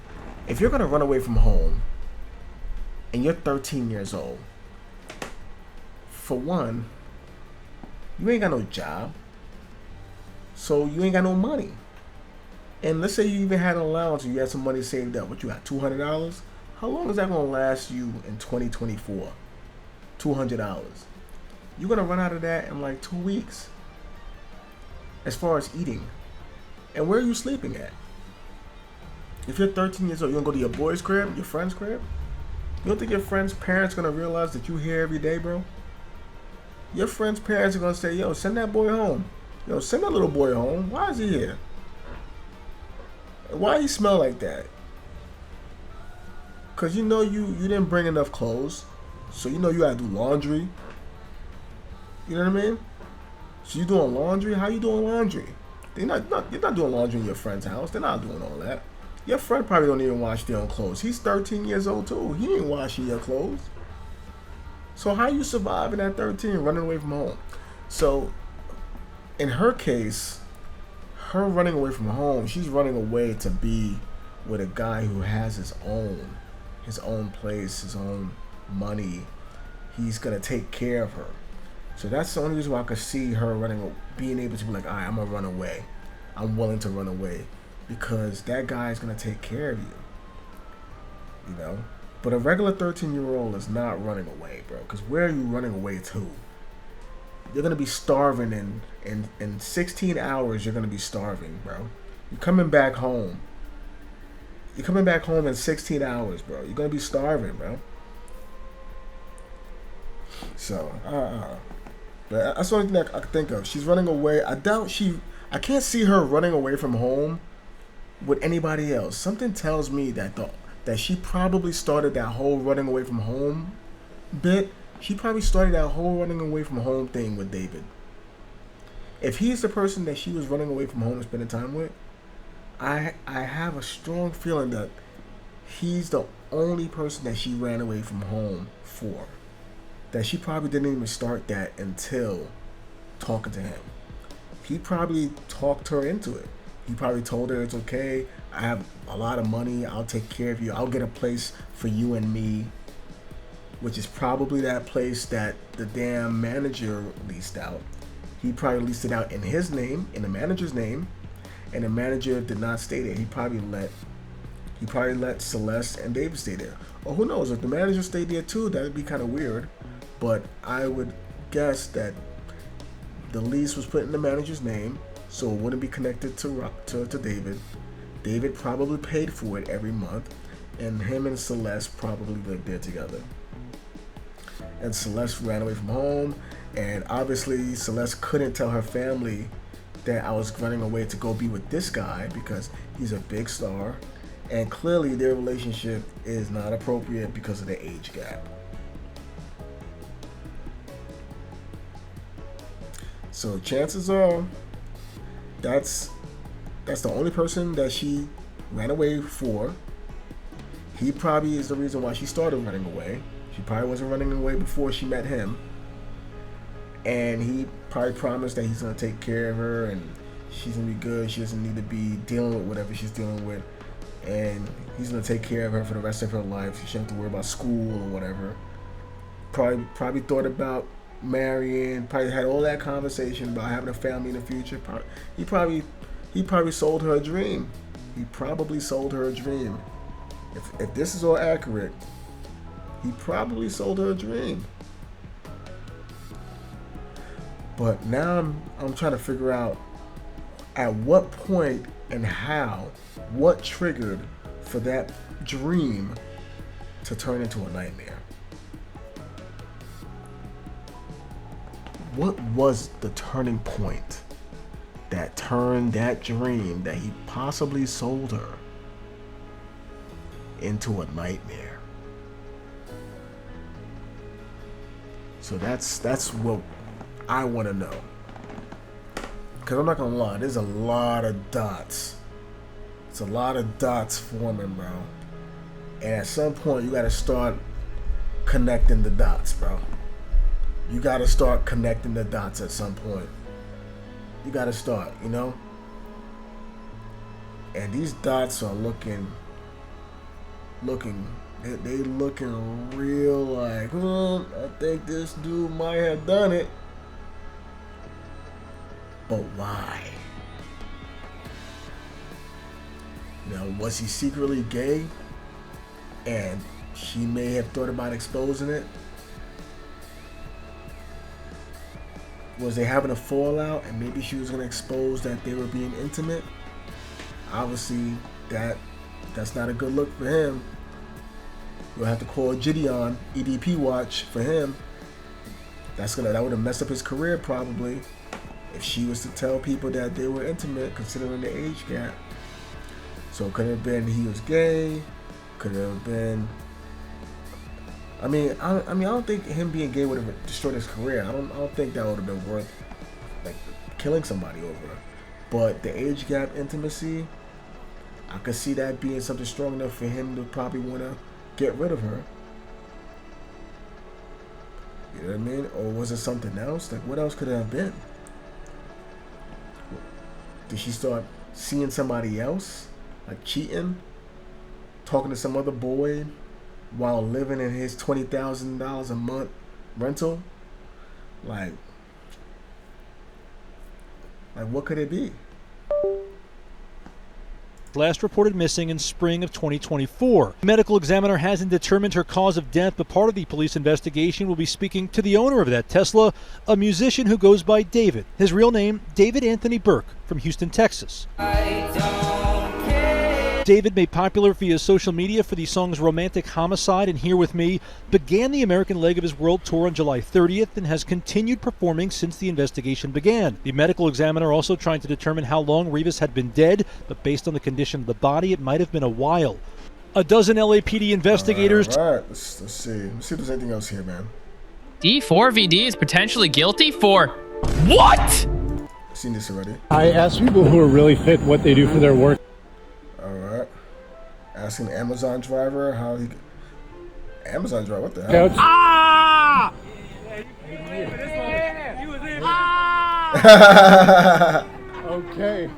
If you're going to run away from home and you're 13 years old, for one, you ain't got no job. So you ain't got no money. And let's say you even had an allowance and you had some money saved up. What, you got $200? How long is that going to last you in 2024? $200. You're going to run out of that in like 2 weeks. As far as eating. And where are you sleeping at? If you're 13 years old, you going to go to your boy's crib, your friend's crib? You don't think your friend's parents going to realize that you're here every day, bro? Your friend's parents are going to say, yo, send that boy home. Yo, send that little boy home. Why is he here? Why he smell like that? Because you know you didn't bring enough clothes. So you know you got to do laundry. You know what I mean? So you doing laundry? How you doing laundry? You're not doing laundry in your friend's house. They're not doing all that. Your friend probably don't even wash their own clothes. He's 13 years old too. He ain't washing your clothes. So how you surviving at 13 running away from home? So in her case, her running away from home, she's running away to be with a guy who has his own place, his own money. He's gonna take care of her. So that's the only reason why I could see her being able to be like, all right, I'm gonna run away. I'm willing to run away because that guy is gonna take care of you. You know. But a regular 13-year-old is not running away, bro. Because where are you running away to? You're going to be starving in 16 hours. You're going to be starving, bro. You're coming back home. You're coming back home in 16 hours, bro. You're going to be starving, bro. So, but that's the only thing I can think of. She's running away. I can't see her running away from home with anybody else. Something tells me that she probably started that whole running away from home bit She probably started that whole running away from home thing with David. If he's the person that she was running away from home and spending time with, I have a strong feeling that he's the only person that she ran away from home for. That she probably didn't even start that until talking to him. He probably talked her into it. He probably told her, it's okay, I have a lot of money, I'll take care of you, I'll get a place for you and me, which is probably that place that the damn manager leased out. He probably leased it out in his name, in the manager's name, and the manager did not stay there. He probably let Celeste and David stay there. Or who knows, if the manager stayed there too, that would be kind of weird. But I would guess that the lease was put in the manager's name, so it wouldn't be connected to David. David probably paid for it every month, and him and Celeste probably lived there together. And Celeste ran away from home, and obviously Celeste couldn't tell her family that I was running away to go be with this guy because he's a big star, and clearly their relationship is not appropriate because of the age gap. So chances are that's the only person that she ran away for. He probably is the reason why she started running away. She probably wasn't running away before she met him. And he probably promised that he's going to take care of her and she's going to be good. She doesn't need to be dealing with whatever she's dealing with. And he's going to take care of her for the rest of her life. She shouldn't have to worry about school or whatever. Probably thought about marrying. Probably had all that conversation about having a family in the future. He probably sold her a dream. He probably sold her a dream. If this is all accurate, he probably sold her a dream. But now I'm trying to figure out at what point and how, what triggered for that dream to turn into a nightmare. What was the turning point that turned that dream that he possibly sold her into a nightmare? So that's what I want to know. Because I'm not going to lie, there's a lot of dots. It's a lot of dots forming, bro. And at some point, you got to start connecting the dots, bro. You got to start connecting the dots at some point. You got to start, you know? And these dots are looking, they looking real like, I think this dude might have done it. But why? Now, was he secretly gay? And she may have thought about exposing it? Was they having a fallout and maybe she was going to expose that they were being intimate? Obviously, that's not a good look for him. We'll have to call Gideon, EDP watch for him. That would have messed up his career probably if she was to tell people that they were intimate considering the age gap. So it could have been he was gay, could have been, I don't think him being gay would have destroyed his career. I don't think that would have been worth like killing somebody over. But the age gap intimacy, I could see that being something strong enough for him to probably want to get rid of her. You know what I mean? Or was it something else? Like, what else could it have been? Did she start seeing somebody else? Like cheating? Talking to some other boy while living in his $20,000 a month rental? Like what could it be? Last reported missing in spring of 2024. The medical examiner hasn't determined her cause of death, but part of the police investigation will be speaking to the owner of that Tesla, a musician who goes by David. His real name, David Anthony Burke, from Houston, Texas. David, made popular via social media for the songs Romantic Homicide and Here With Me, began the American leg of his world tour on July 30th and has continued performing since the investigation began. The medical examiner also trying to determine how long Rivas had been dead, but based on the condition of the body, it might have been a while. A dozen LAPD investigators... All right. Let's see. Let's see if there's anything else here, man. D4vd is potentially guilty for what? I've seen this already. I ask people who are really fit what they do for their work. All right. Asking the Amazon driver how he. Amazon driver, what the hell? Couch. Ah! Okay.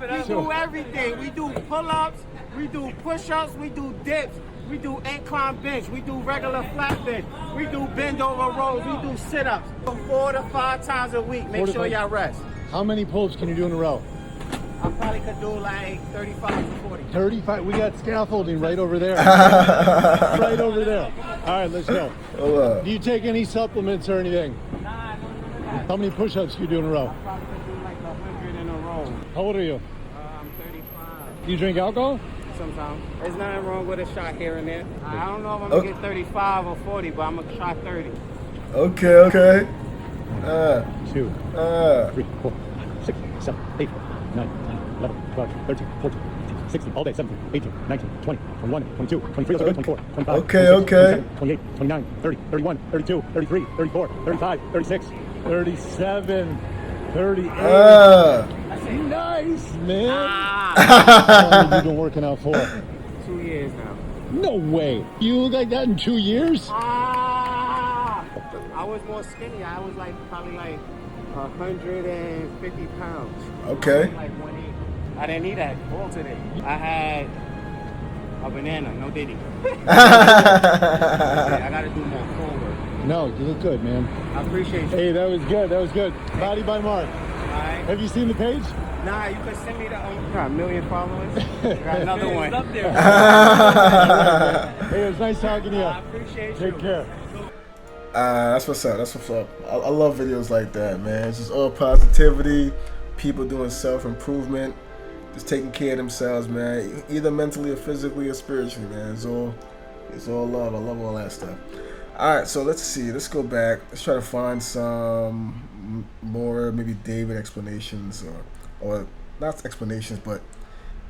We do everything. We do pull-ups, we do push-ups, we do dips, we do incline bench, we do regular flat bench, we do bend over rows, we do sit-ups 4 to 5 times a week. Make sure y'all rest. How many pull-ups can you do in a row? I probably could do like 35 to 40. 35. We got scaffolding right over there. Right over there. All right, let's go. Do you take any supplements or anything? How many push-ups do you do in a row? Probably could do like 100 in a row. How old are you? I'm 35. Do you drink alcohol? Sometimes. There's nothing wrong with a shot here and there. I don't know if I'm gonna get 35 or 40, but I'm gonna try 30. Okay, okay. 2, 3, 4, 6, 7, 8, 9, 10, 11, 12, 13, 14, 15, 16, all day, 17, 18, 19, 20, 21, 22, 23, 24, 25, okay, 26, okay. 27, 28, 29, 30, 31, 32, 33, 34, 35, 36, 37, 38. Nice, man. How long have you been working out for? 2 years now. No way. You look like that in 2 years? I was more skinny. I was like probably like 150 pounds. Okay. Like 180. I didn't eat that all today. I had a banana, no diddy. I gotta do more forward. No, you look good, man. I appreciate you. Hey, that was good. That was good. Body by Mark. Alright. Have you seen the page? Nah, you can send me the got 1 million followers. Got another one. Up there. Hey, it was nice talking to you. I appreciate you. Take care. That's what's up. That's what's up. I love videos like that, man. It's just all positivity, people doing self-improvement, just taking care of themselves, man. Either mentally or physically or spiritually, man. It's all love. I love all that stuff. All right, so let's see. Let's go back. Let's try to find some more maybe David explanations or not explanations, but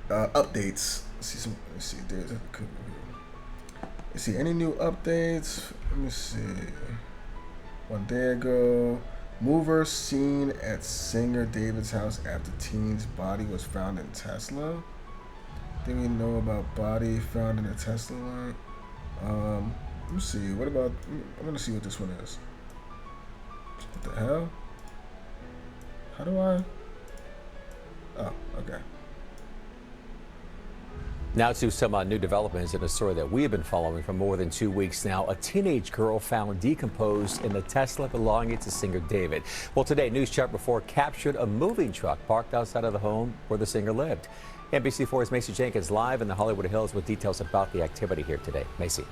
updates. Let's see some. Let's see. Let's see any new updates. Let me see. 1 day ago, mover seen at singer David's house after teen's body was found in Tesla. Didn't we know about body found in a Tesla line? Let me see. What about? I'm gonna see what this one is. What the hell? How do I? Oh, okay. Now to some new developments in a story that we have been following for more than 2 weeks now. A teenage girl found decomposed in the Tesla belonging to singer David. Well, today, News Chapter 4 captured a moving truck parked outside of the home where the singer lived. NBC4's Macy Jenkins live in the Hollywood Hills with details about the activity here today. Macy.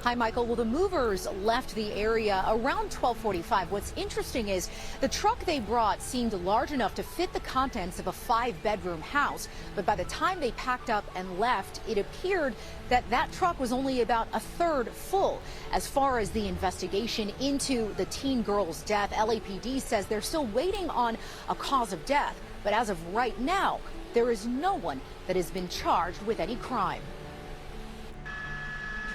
Hi, Michael. Well, the movers left the area around 12:45. What's interesting is the truck they brought seemed large enough to fit the contents of a 5-bedroom house. But by the time they packed up and left, it appeared that that truck was only about a third full. As far as the investigation into the teen girl's death, LAPD says they're still waiting on a cause of death. But as of right now, there is no one that has been charged with any crime.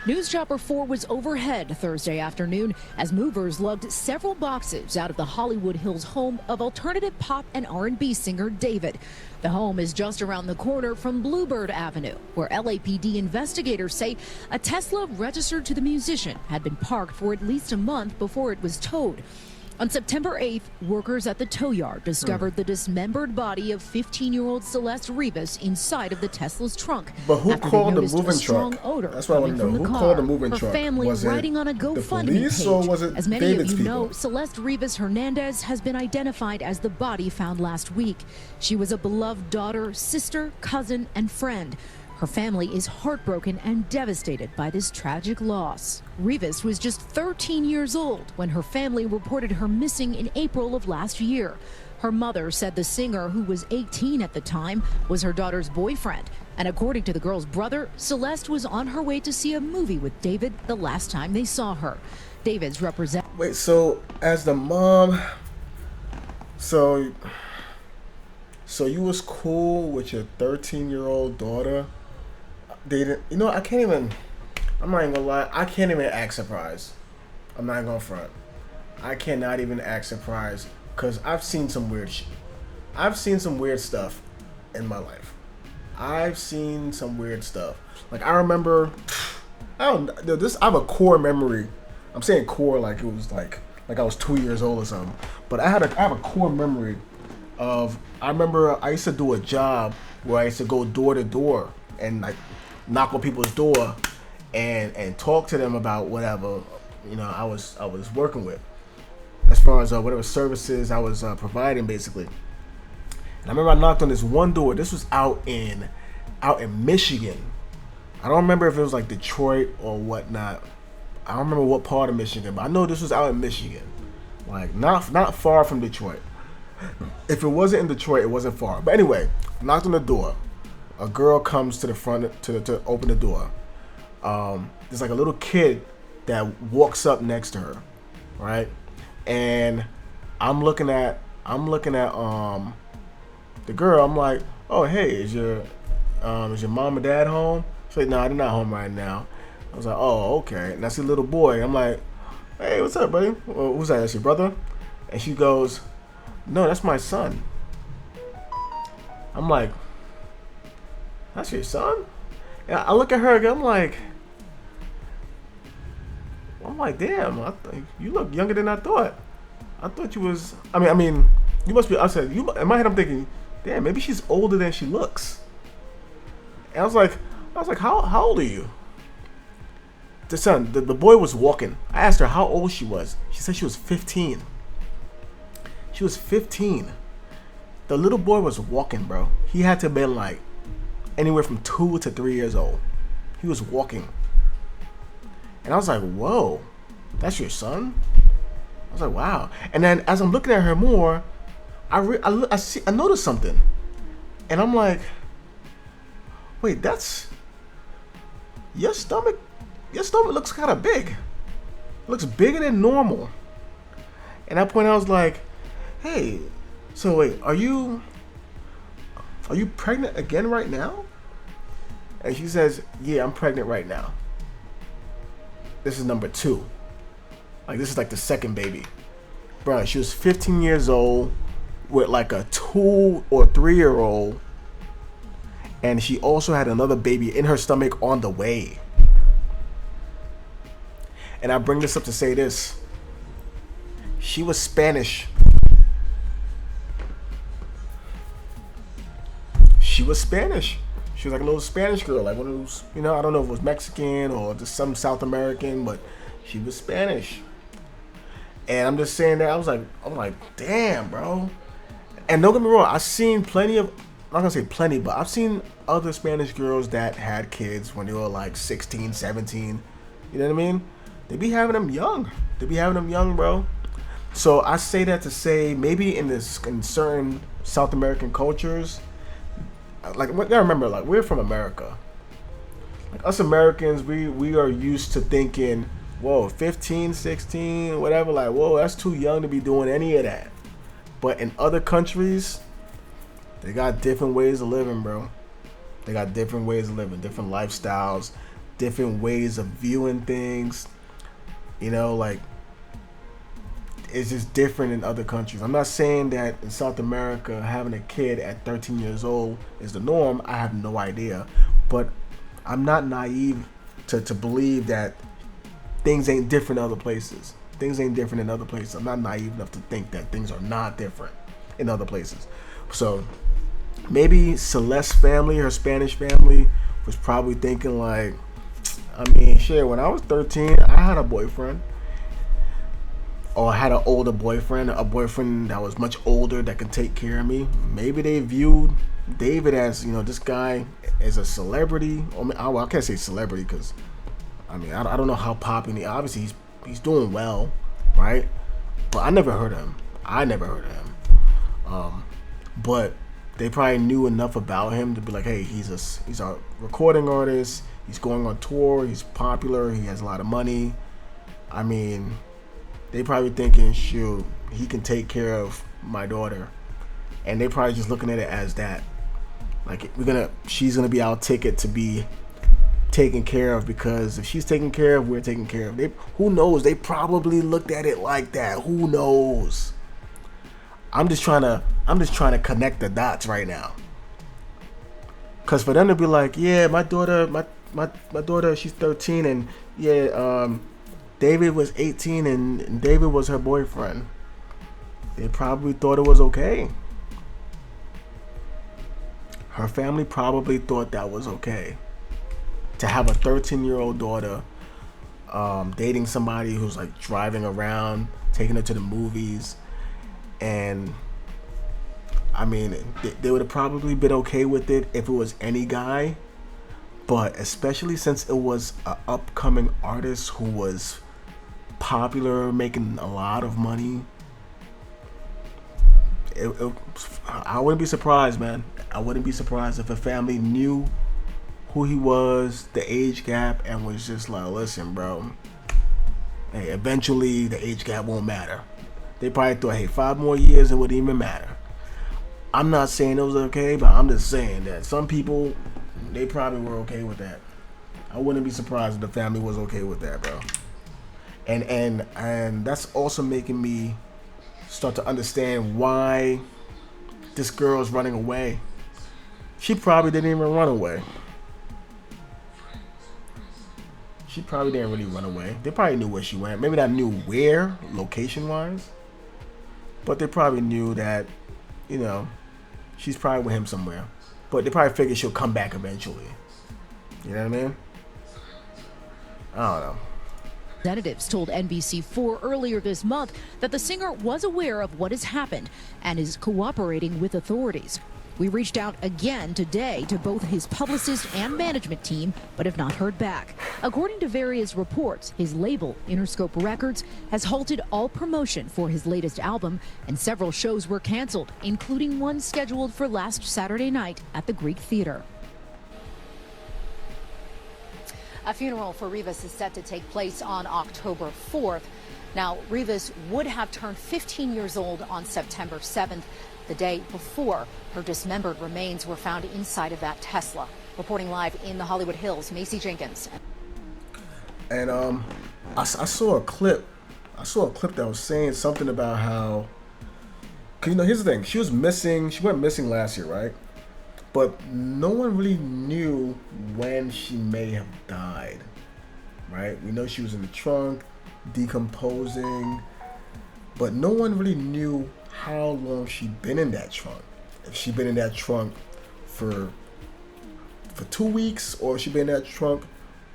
News Chopper 4 was overhead Thursday afternoon as movers lugged several boxes out of the Hollywood Hills home of alternative pop and R&B singer David. The home is just around the corner from Bluebird Avenue, where LAPD investigators say a Tesla registered to the musician had been parked for at least a month before it was towed. On September 8th, workers at the tow yard discovered the dismembered body of 15-year-old Celeste Rivas inside of the Tesla's trunk. But who after called they the noticed moving a strong truck? odor That's what I want to know. coming from Who the called the car. moving Her truck? family Was it writing on a the GoFundMe police page. or was it As many David's of you people? know, Celeste Rivas Hernandez has been identified as the body found last week. She was a beloved daughter, sister, cousin, and friend. Her family is heartbroken and devastated by this tragic loss. Rivas was just 13 years old when her family reported her missing in April of last year. Her mother said the singer, who was 18 at the time, was her daughter's boyfriend. And according to the girl's brother, Celeste was on her way to see a movie with David the last time they saw her. David's represent. Wait, so as the mom, so you was cool with your 13-year-old daughter? They didn't, you know, I'm not even gonna lie, I can't even act surprised. I'm not gonna front. I cannot even act surprised because I've seen some weird shit. I've seen some weird stuff in my life. I've seen some weird stuff. Like I remember, I have a core memory. I'm saying core like it was like I was 2 years old or something. But I have a core memory of, I remember I used to do a job where I used to go door to door and like knock on people's door and talk to them about whatever, you know, I was working with, as far as whatever services I was providing basically. And I remember I knocked on this one door. This was out in Michigan. I don't remember if it was like Detroit or whatnot. I don't remember what part of Michigan, but I know this was out in Michigan, like not far from Detroit. If it wasn't in Detroit, it wasn't far. But anyway, knocked on the door. A girl comes to the front to open the door. There's like a little kid that walks up next to her, right? And I'm looking at the girl. I'm like, oh hey, is your mom and dad home? She's like, nah, they're not home right now. I was like, oh okay. And I see a little boy. I'm like, hey, what's up, buddy? Well, who's that? That's your brother? And she goes, no, that's my son. I'm like, that's your son? And I look at her again. I'm like, damn, you look younger than I thought. I thought you was. I mean, you must be. I said, you. In my head, I'm thinking, damn, maybe she's older than she looks. And I was like, how old are you? The boy was walking. I asked her how old she was. She said she was 15. She was 15. The little boy was walking, bro. He had to have been like anywhere from 2 to 3 years old. He was walking. And I was like, whoa, that's your son? I was like, wow. And then as I'm looking at her more, I noticed something. And I'm like, wait, that's your stomach looks kind of big. It looks bigger than normal. And at that point I was like, hey, so wait, are you pregnant again right now? And she says, yeah, I'm pregnant right now. This is number 2. Like this is like the second baby. Bro, she was 15 years old with like a 2 or 3 year old. And she also had another baby in her stomach on the way. And I bring this up to say this. She was Spanish. She was Spanish. She was like a little Spanish girl, like one of those, you know, I don't know if it was Mexican or just some South American, but she was Spanish. And I'm just saying that, I'm like, damn, bro. And don't get me wrong, I've seen plenty of, I'm not gonna say plenty, but I've seen other Spanish girls that had kids when they were like 16, 17. You know what I mean? They be having them young. They be having them young, bro. So I say that to say maybe in certain South American cultures, like, you gotta remember, like, we're from America. Like, us Americans, we are used to thinking, whoa, 15, 16, whatever, like, whoa, that's too young to be doing any of that. But in other countries, they got different ways of living, bro. They got different ways of living, different lifestyles, different ways of viewing things. You know, like, it's just different in other countries. I'm not saying that in South America having a kid at 13 years old is the norm. I have no idea. But I'm not naive to believe that things ain't different in other places. Things ain't different in other places. I'm not naive enough to think that things are not different in other places. So maybe Celeste's family, her Spanish family, was probably thinking like, I mean, shit, when I was 13, I had a boyfriend. Or I had an older boyfriend, a boyfriend that was much older that could take care of me. Maybe they viewed David as, you know, this guy as a celebrity. I can't say celebrity because, I mean, I don't know how popular. Obviously, he's doing well, right? But I never heard of him. But they probably knew enough about him to be like, hey, he's a recording artist. He's going on tour. He's popular. He has a lot of money. I mean, they probably thinking, shoot, he can take care of my daughter. And they probably just looking at it as that. Like, she's gonna be our ticket to taken care of, because if she's taken care of, we're taken care of. Who knows? They probably looked at it like that. Who knows? I'm just trying to connect the dots right now. Cause for them to be like, yeah, my daughter, she's 13, and yeah, David was 18, and David was her boyfriend. They probably thought it was okay. Her family probably thought that was okay. To have a 13-year-old daughter dating somebody who's like driving around, taking her to the movies, and I mean, they would have probably been okay with it if it was any guy, but especially since it was an upcoming artist who was popular, making a lot of money, I wouldn't be surprised, man. I wouldn't be surprised if a family knew who he was, the age gap, and was just like, listen, bro, hey, eventually the age gap won't matter. They probably thought, hey, 5 more years, it wouldn't even matter. I'm not saying it was okay, but I'm just saying that some people, they probably were okay with that. I wouldn't be surprised if the family was okay with that, bro. And that's also making me start to understand why this girl is running away. She probably didn't even run away. She probably didn't really run away. They probably knew where she went. Maybe not knew where, location-wise, but they probably knew that, you know, she's probably with him somewhere. But they probably figured she'll come back eventually. You know what I mean? I don't know. Representatives told NBC4 earlier this month that the singer was aware of what has happened and is cooperating with authorities. We reached out again today to both his publicist and management team, but have not heard back. According to various reports, his label, Interscope Records, has halted all promotion for his latest album, and several shows were canceled, including one scheduled for last Saturday night at the Greek Theater. A funeral for Rivas is set to take place on October 4th. Now, Rivas would have turned 15 years old on September 7th, the day before her dismembered remains were found inside of that Tesla. Reporting live in the Hollywood Hills, Macy Jenkins. And I saw a clip. I saw a clip that was saying something about how, cause you know, here's the thing. She was missing. She went missing last year, right? But no one really knew when she may have died, right? We know she was in the trunk, decomposing, but no one really knew how long she'd been in that trunk. If she'd been in that trunk for 2 weeks, or she'd been in that trunk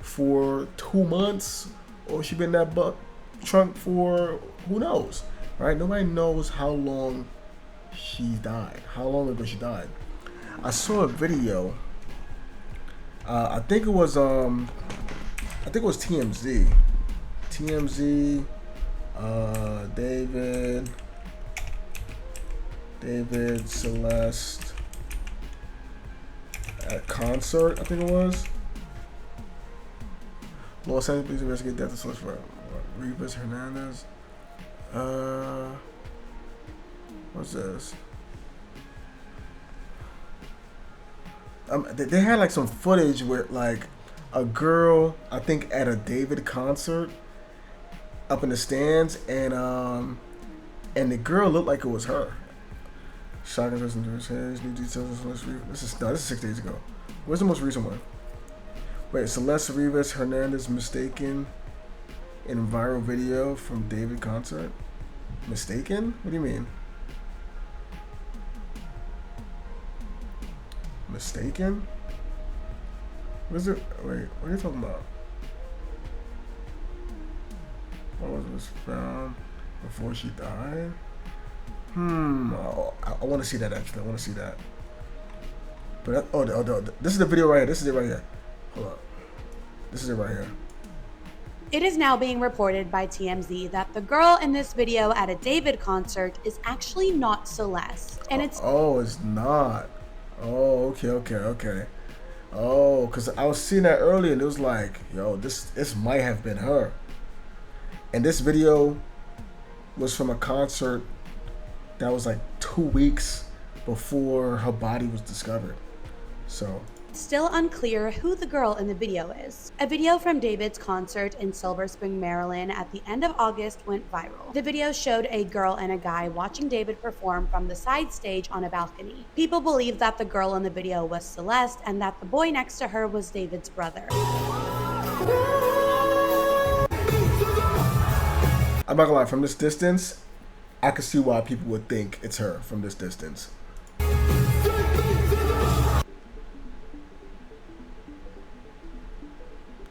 for 2 months, or she'd been in that trunk for who knows, right? Nobody knows how long she died, how long ago she died. I saw a video. I think it was TMZ. TMZ. David Celeste at concert, I think it was. Los Angeles police investigate death of Celeste for Rivas Hernandez. What's this? They had like some footage where like a girl, I think at a David concert, up in the stands, and the girl looked like it was her. Shocking person to his head. New details. This is 6 days ago. Where's the most recent one? Wait, Celeste Rivas Hernandez mistaken in viral video from David concert. Mistaken? What do you mean? Mistaken? What is it? Wait, what are you talking about? What was this found before she died? I want to see that actually. I want to see that. But this is the video right here. This is it right here. Hold up. This is it right here. It is now being reported by TMZ that the girl in this video at a David concert is actually not Celeste, and it's it's not. Oh, okay. Oh, because I was seeing that earlier and it was like, yo, this might have been her. And this video was from a concert that was like 2 weeks before her body was discovered. So It's still unclear who the girl in the video is. A video from David's concert in Silver Spring, Maryland at the end of August went viral. The video showed a girl and a guy watching David perform from the side stage on a balcony. People believe that the girl in the video was Celeste and that the boy next to her was David's brother. I'm not gonna lie, from this distance, I can see why people would think it's her from this distance.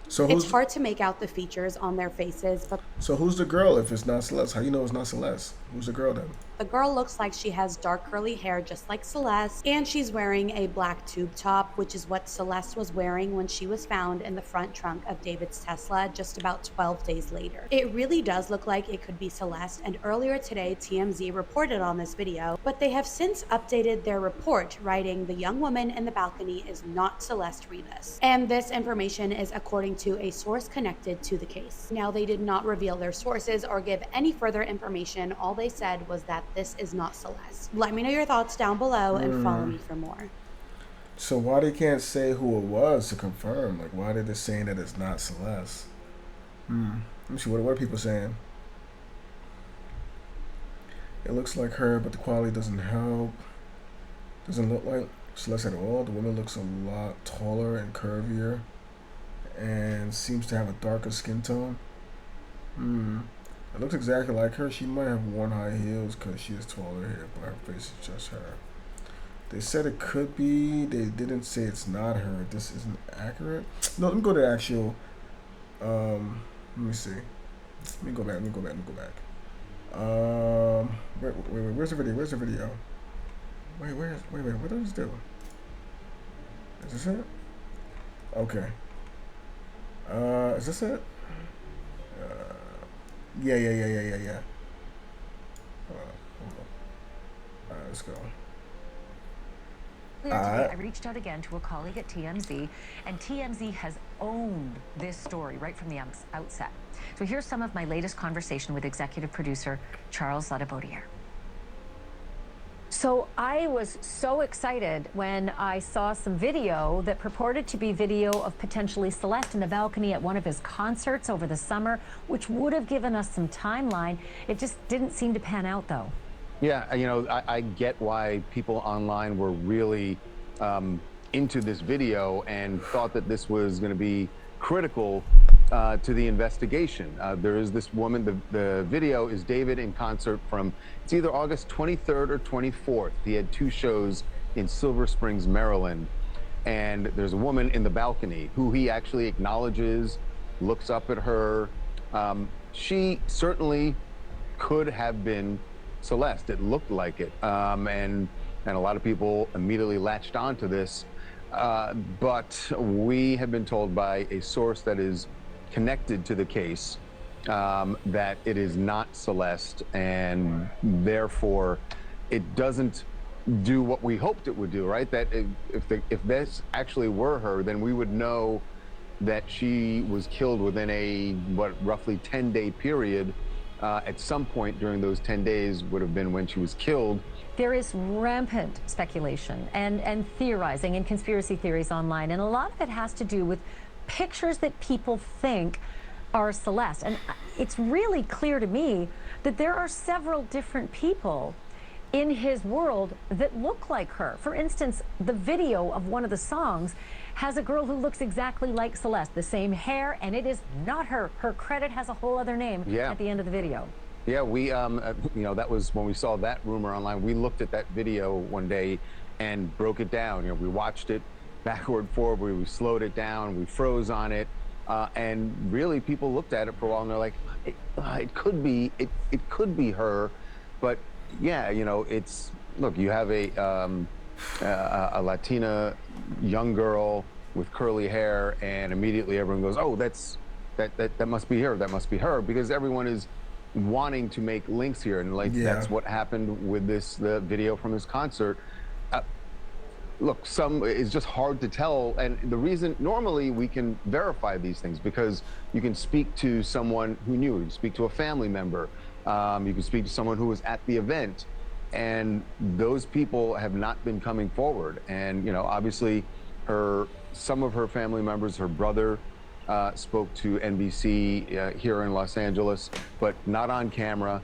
So it's hard to make out the features on their faces, but so who's the girl if it's not Celeste? How you know it's not Celeste? Who's the girl then? the girl looks like she has dark curly hair just like Celeste, and she's wearing a black tube top, which is what Celeste was wearing when she was found in the front trunk of David's Tesla just about 12 days later. It really does look like it could be Celeste, and earlier today TMZ reported on this video, but they have since updated their report, writing the young woman in the balcony is not Celeste Rivas. And this information is according to a source connected to the case. Now, they did not reveal their sources or give any further information. All they said was that this is not Celeste. Let me know your thoughts down below and follow me for more. So why they can't say who it was to confirm? Like, why are they saying that it's not Celeste? Let me see, what are people saying? It looks like her, but the quality doesn't help. Doesn't look like Celeste at all. The woman looks a lot taller and curvier and seems to have a darker skin tone. It looks exactly like her. She might have worn high heels because she has taller hair, but her face is just her. They said it could be. They didn't say it's not her. This isn't accurate. No, let me go to the actual. Let me see. Let me go back. Wait. Where's the video? Wait. What does this do? Is this it? Okay. Is this it? Yeah. Hold on. Alright, let's go. Earlier today, I reached out again to a colleague at TMZ, and TMZ has owned this story right from the outset. So here's some of my latest conversation with executive producer Charles Ladebaudiere. So I was so excited when I saw some video that purported to be video of potentially Celeste in the balcony at one of his concerts over the summer, which would have given us some timeline. It just didn't seem to pan out, though. Yeah, you know, I get why people online were really into this video and thought that this was going to be critical to the investigation. There is this woman, the video is David in concert from, it's either August 23rd or 24th. He had 2 shows in Silver Springs, Maryland. And there's a woman in the balcony who he actually acknowledges, looks up at her. She certainly could have been Celeste. It looked like it. And a lot of people immediately latched onto this. But we have been told by a source that is connected to the case that it is not Celeste, and therefore it doesn't do what we hoped it would do, right? That if this actually were her, then we would know that she was killed within a roughly 10-day period. At some point during those 10 days would have been when she was killed. There is rampant speculation and theorizing and conspiracy theories online, and a lot of it has to do with pictures that people think are Celeste. And it's really clear to me that there are several different people in his world that look like her. For instance, the video of one of the songs has a girl who looks exactly like Celeste, the same hair, and it is not her. Her credit has a whole other name at the end of the video. Yeah, we, you know, that was when we saw that rumor online. We looked at that video one day and broke it down. You know, we watched it backward, forward, we slowed it down, we froze on it, and really people looked at it for a while and they're like, it could be her, but yeah, you know, it's, look, you have a Latina young girl with curly hair, and immediately everyone goes, oh, that must be her, that must be her, because everyone is wanting to make links here, and like that's what happened with the video from his concert. Look, it's just hard to tell, and the reason, normally we can verify these things because you can speak to someone who knew, you can speak to a family member, you can speak to someone who was at the event, and those people have not been coming forward. And, you know, obviously her some of her family members, her brother spoke to NBC here in Los Angeles, but not on camera.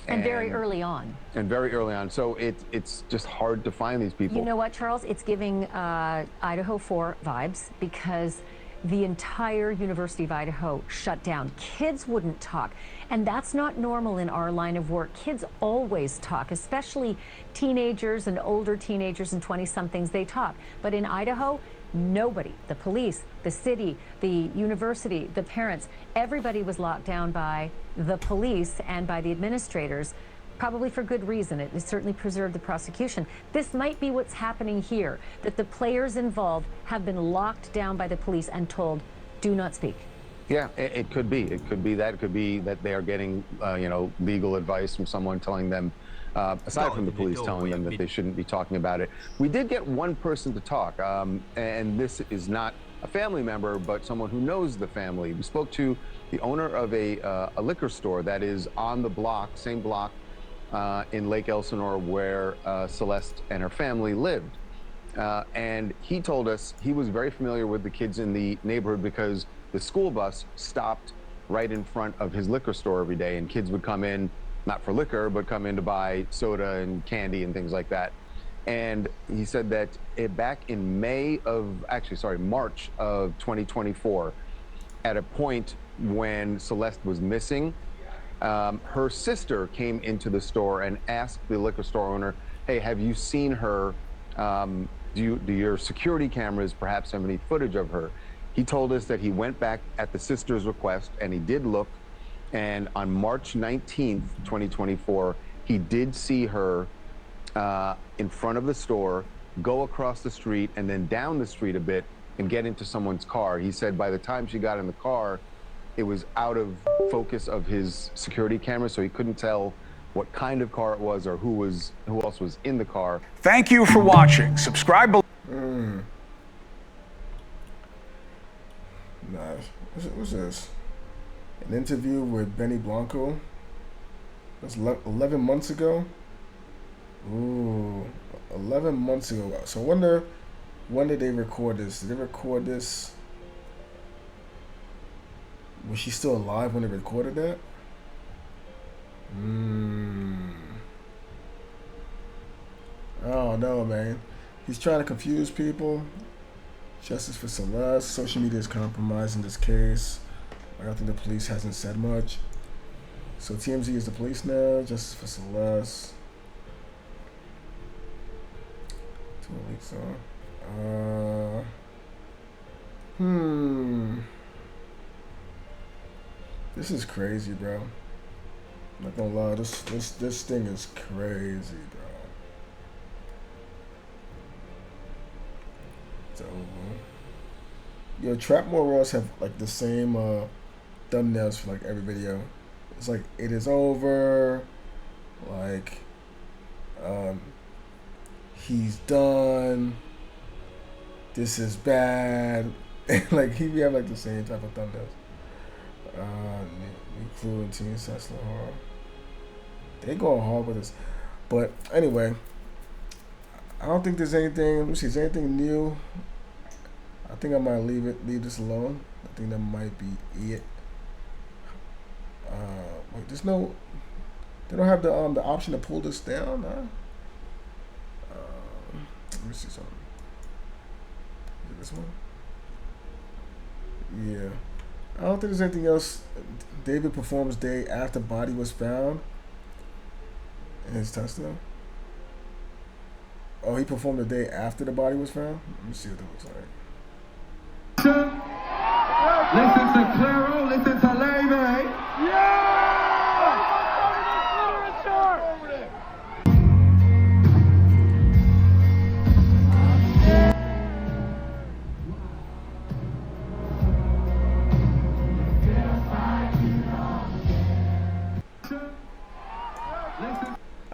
And very early on. And very early on. So it's just hard to find these people. You know what, Charles? It's giving Idaho 4 vibes, because the entire University of Idaho shut down. Kids wouldn't talk. And that's not normal in our line of work. Kids always talk, especially teenagers and older teenagers and 20-somethings, they talk. But in Idaho, nobody, the police, the city, the university, the parents, everybody was locked down by the police and by the administrators, probably for good reason. It certainly preserved the prosecution. This might be what's happening here, that the players involved have been locked down by the police and told, do not speak. Yeah, it could be. It could be that. It could be that they are getting, legal advice from someone telling them, aside from the police telling them that they shouldn't be talking about it. We did get one person to talk, and this is not a family member, but someone who knows the family. We spoke to the owner of a liquor store that is on the block, same block in Lake Elsinore where Celeste and her family lived. And he told us he was very familiar with the kids in the neighborhood because the school bus stopped right in front of his liquor store every day, and kids would come in, not for liquor, but come in to buy soda and candy and things like that. And he said that back in March of 2024, at a point when Celeste was missing, her sister came into the store and asked the liquor store owner, hey, have you seen her? Do your security cameras perhaps have any footage of her? He told us that he went back at the sister's request and he did look. And on March 19th, 2024, he did see her in front of the store, go across the street and then down the street a bit and get into someone's car. He said by the time she got in the car, it was out of focus of his security camera, so he couldn't tell what kind of car it was or who else was in the car. Thank you for watching. Subscribe below. Nice. What's this? An interview with Benny Blanco. That's 11 months ago. Ooh, 11 months ago. So I wonder, when did they record this? Did they record this? Was she still alive when they recorded that? I don't know, man. He's trying to confuse people. Justice for Celeste. Social media is compromised in this case. I don't think the police hasn't said much. So TMZ is the police now. Justice for Celeste. 2 weeks on. This is crazy, bro. I'm not gonna lie, this thing is crazy, bro. It's over. Yo, Trap Morals have like the same thumbnails for like every video. It's like, it is over. Like, he's done. This is bad. Like, he have like the same type of thumbnails. New clue and Teen Tesla hard. They going hard with this. But anyway, I don't think there's anything. Let me see, is there anything new? I think I might leave this alone. I think that might be it. Wait, there's no. They don't have the option to pull this down, huh? Let me see something. Is it this one? Yeah. I don't think there's anything else. David performs day after body was found in his Tesla. Oh, he performed the day after the body was found? Let me see what that looks like. Listen to Claro, listen to Levy. Yeah!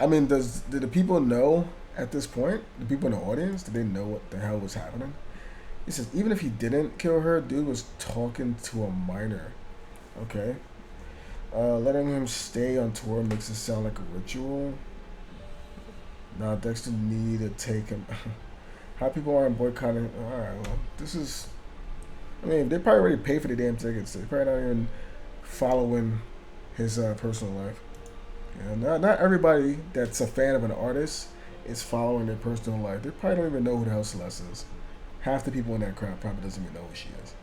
I mean, do the people know at this point? The people in the audience, do they know what the hell was happening? He says, even if he didn't kill her, dude was talking to a minor. Okay. Letting him stay on tour makes it sound like a ritual. Now Dexter need to take him. How people aren't boycotting. All right, well, this is. I mean, they probably already paid for the damn tickets. They probably not even following his personal life. You know, not everybody that's a fan of an artist is following their personal life. They probably don't even know who the hell Celeste is. Half the people in that crowd probably doesn't even know who she is.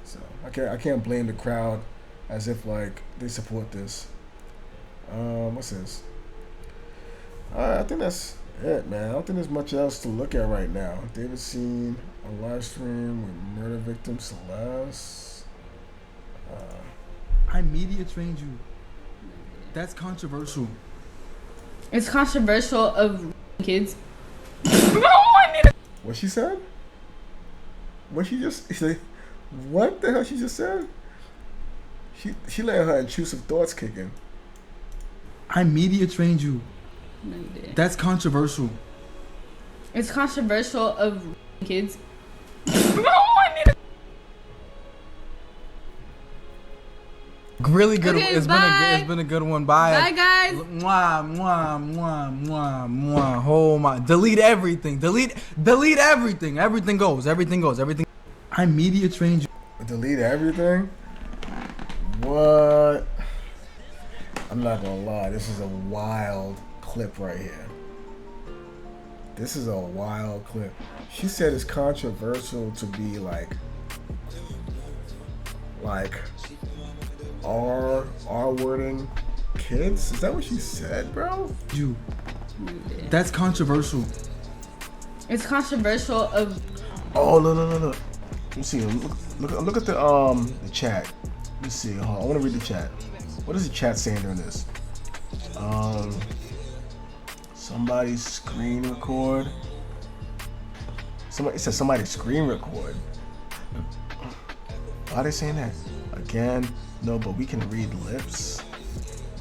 So I can't blame the crowd as if like they support this. What's this? I think that's it, man. I don't think there's much else to look at right now. David seen a live stream with murder victim Celeste. I media trained you. That's controversial. It's controversial of kids. What she said? What she just say? What the hell she just said? She let her intrusive thoughts kick in. I media trained you. No, you didn't. That's controversial. It's controversial of kids. Really good. Okay, It's been a good one. Bye. Bye, guys. Mwah, mwah, mwah, mwah, mwah. Oh my. Delete everything. Delete everything. Everything goes. Everything. I media trained you. Delete everything? What? I'm not gonna lie. This is a wild clip right here. This is a wild clip. She said it's controversial to be like R-wording kids? Is that what she said, bro? You. That's controversial. It's controversial of. Oh, no. Let me see. Look at the chat. Let's see. Hold on. I want to read the chat. What is the chat saying during this? Somebody screen record. It says somebody screen record. Why are they saying that? Again, no, but we can read lips.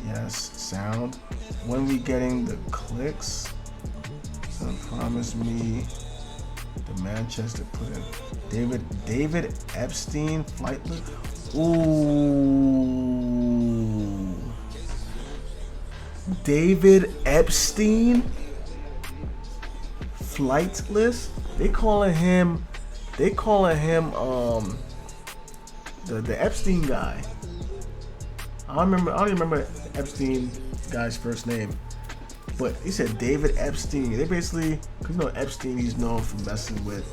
Yes, sound. When we getting the clicks? So promise me the Manchester put in David Epstein flight list. Ooh. David Epstein flight list? They calling him the Epstein guy. I don't remember Epstein guy's first name, but he said David Epstein. They basically, cause you know Epstein, he's known for messing with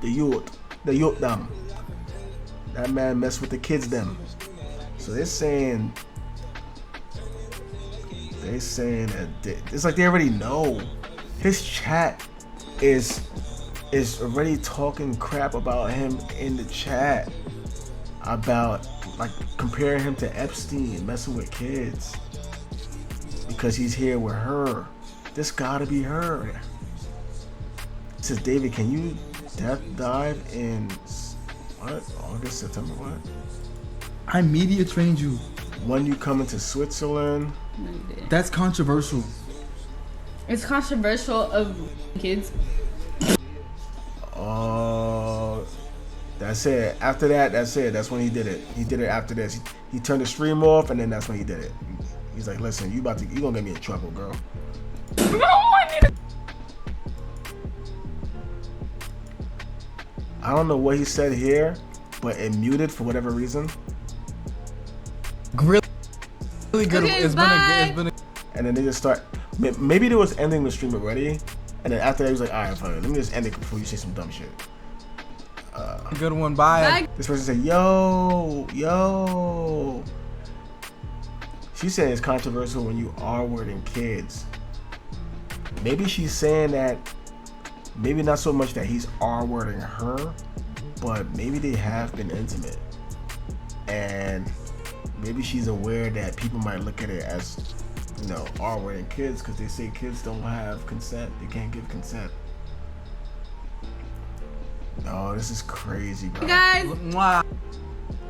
the youth them. That man messed with the kids them. So they're saying that it's like they already know. His chat is already talking crap about him in the chat. About like comparing him to Epstein, messing with kids because he's here with her. This gotta be her. It says, David, can you death dive in what? August, September, what? I media trained you. When you come into Switzerland? No, you didn't. That's controversial. It's controversial of kids. That's it. After that, that's it. That's when he did it. He did it after this. He turned the stream off, and then that's when he did it. He's like, "Listen, you gonna get me in trouble, girl." I don't know what he said here, but it muted for whatever reason. Really good. Okay, It's been a. And then they just start. Maybe they was ending the stream already, and then after that he was like, "All right, fine. Let me just end it before you say some dumb shit." Good one. Bye. This person said, yo. She said it's controversial when you are wording kids. Maybe she's saying that, maybe not so much that he's R-wording her, but maybe they have been intimate. And maybe she's aware that people might look at it as, R-wording kids because they say kids don't have consent. They can't give consent. Oh, this is crazy, bro. Guys. Wow.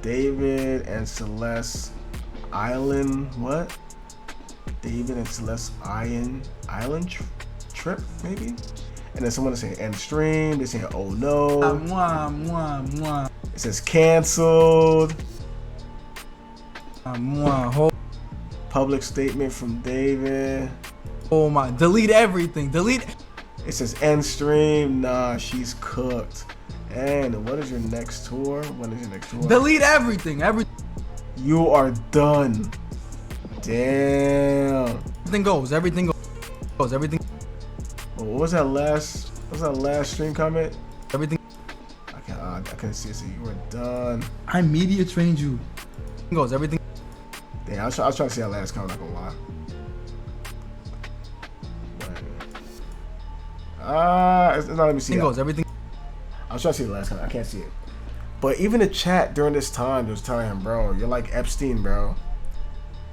David and Celeste Island, what? David and Celeste Island trip, maybe? And then someone is saying end stream. They're saying, oh no. It says canceled. Public statement from David. Oh my. Delete everything. It says end stream. Nah, she's cooked. And what is your next tour? When is your next tour? Delete everything. You are done. Damn. Everything goes. Everything goes. Everything. What was that last? What was that last stream comment? Everything. I couldn't see it. So you were done. I media trained you. Goes. Everything. Damn. I was trying to see that last comment. Not gonna lie. It's not let me see. Goes. Everything. I was trying to see the last comment. I can't see it. But even the chat during this time was telling him, bro, you're like Epstein, bro.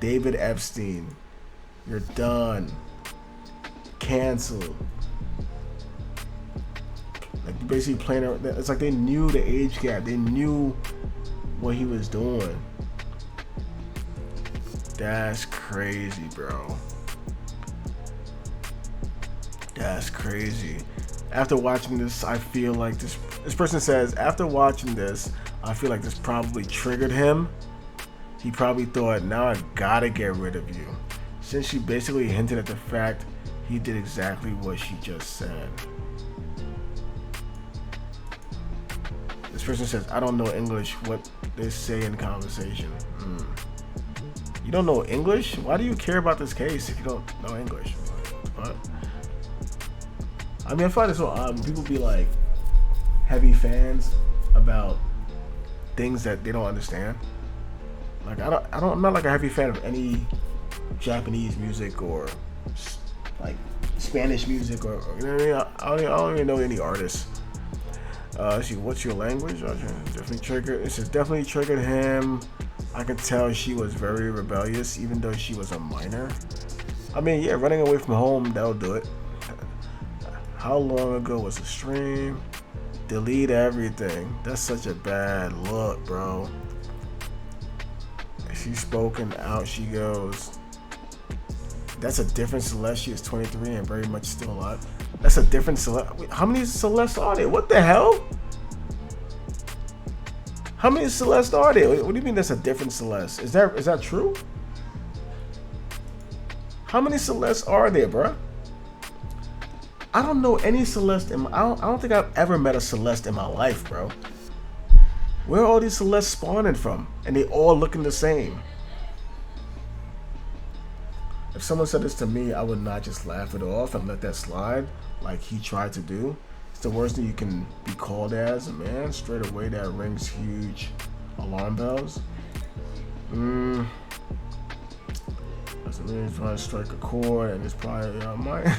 David Epstein. You're done. Canceled. Like basically playing it. It's like they knew the age gap. They knew what he was doing. That's crazy, bro. That's crazy. After watching this, I feel like this person says, after watching this, I feel like this probably triggered him. He probably thought, now I gotta get rid of you. Since she basically hinted at the fact he did exactly what she just said. This person says, I don't know English, what they say in conversation. You don't know English? Why do you care about this case if you don't know English? What? I mean, I find it so odd when people be like heavy fans about things that they don't understand. Like I'm not like a heavy fan of any Japanese music or like Spanish music or you know what I mean. I don't even know any artists. Let's see, what's your language? Definitely triggered. It says definitely triggered him. I could tell she was very rebellious, even though she was a minor. I mean, yeah, running away from home, that'll do it. How long ago was the stream? Delete everything. That's such a bad look, bro. She's spoken out, she goes. That's a different Celeste. She is 23 and very much still alive. That's a different Celeste. Wait, how many Celeste are there? What the hell? How many Celeste are there? What do you mean that's a different Celeste? Is that true? How many Celeste are there, bro? I don't know any Celeste in my, I don't think I've ever met a Celeste in my life, bro. Where are all these Celeste spawning from? And they all looking the same. If someone said this to me, I would not just laugh it off and let that slide like he tried to do. It's the worst thing you can be called as, man. Straight away, that rings huge alarm bells. Doesn't mean trying to strike a chord, and it's probably mine.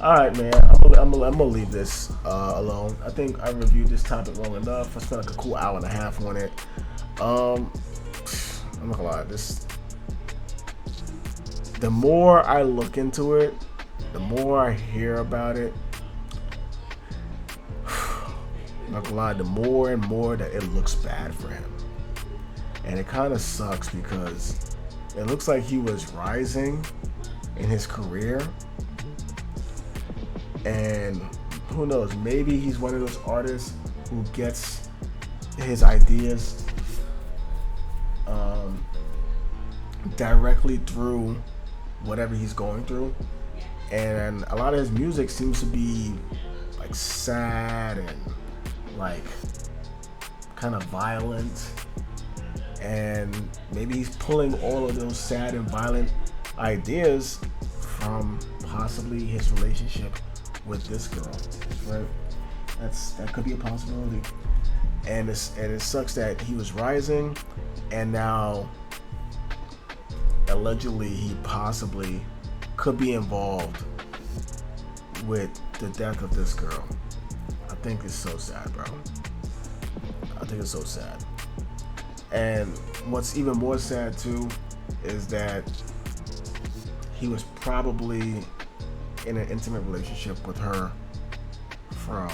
All right, man. I'm gonna leave this alone. I think I reviewed this topic long enough. I spent like a cool hour and a half on it. I'm not gonna lie. The more I look into it, the more I hear about it. I'm not gonna lie. The more and more that it looks bad for him, and it kind of sucks because it looks like he was rising in his career. And who knows, maybe he's one of those artists who gets his ideas directly through whatever he's going through. And a lot of his music seems to be like sad and like kind of violent. And maybe he's pulling all of those sad and violent ideas from possibly his relationship with this girl, right? That could be a possibility. And it sucks that he was rising, and now allegedly he possibly could be involved with the death of this girl. I think it's so sad, bro. I think it's so sad. And what's even more sad too is that he was probably in an intimate relationship with her from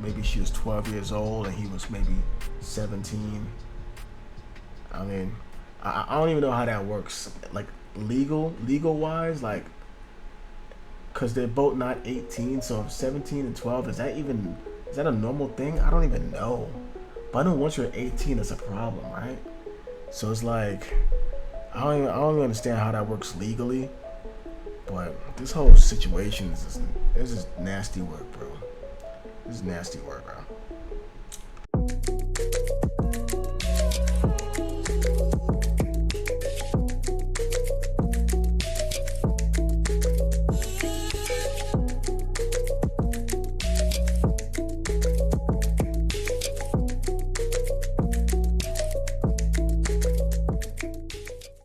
maybe she was 12 years old and he was maybe 17. I mean, I don't even know how that works, like legal wise, like, because they're both not 18. So 17 and 12, is that a normal thing? I don't even know. But I know once you're 18, it's a problem, right? So it's like I don't even understand how that works legally. But this whole situation is just nasty work, bro. This is nasty work, bro.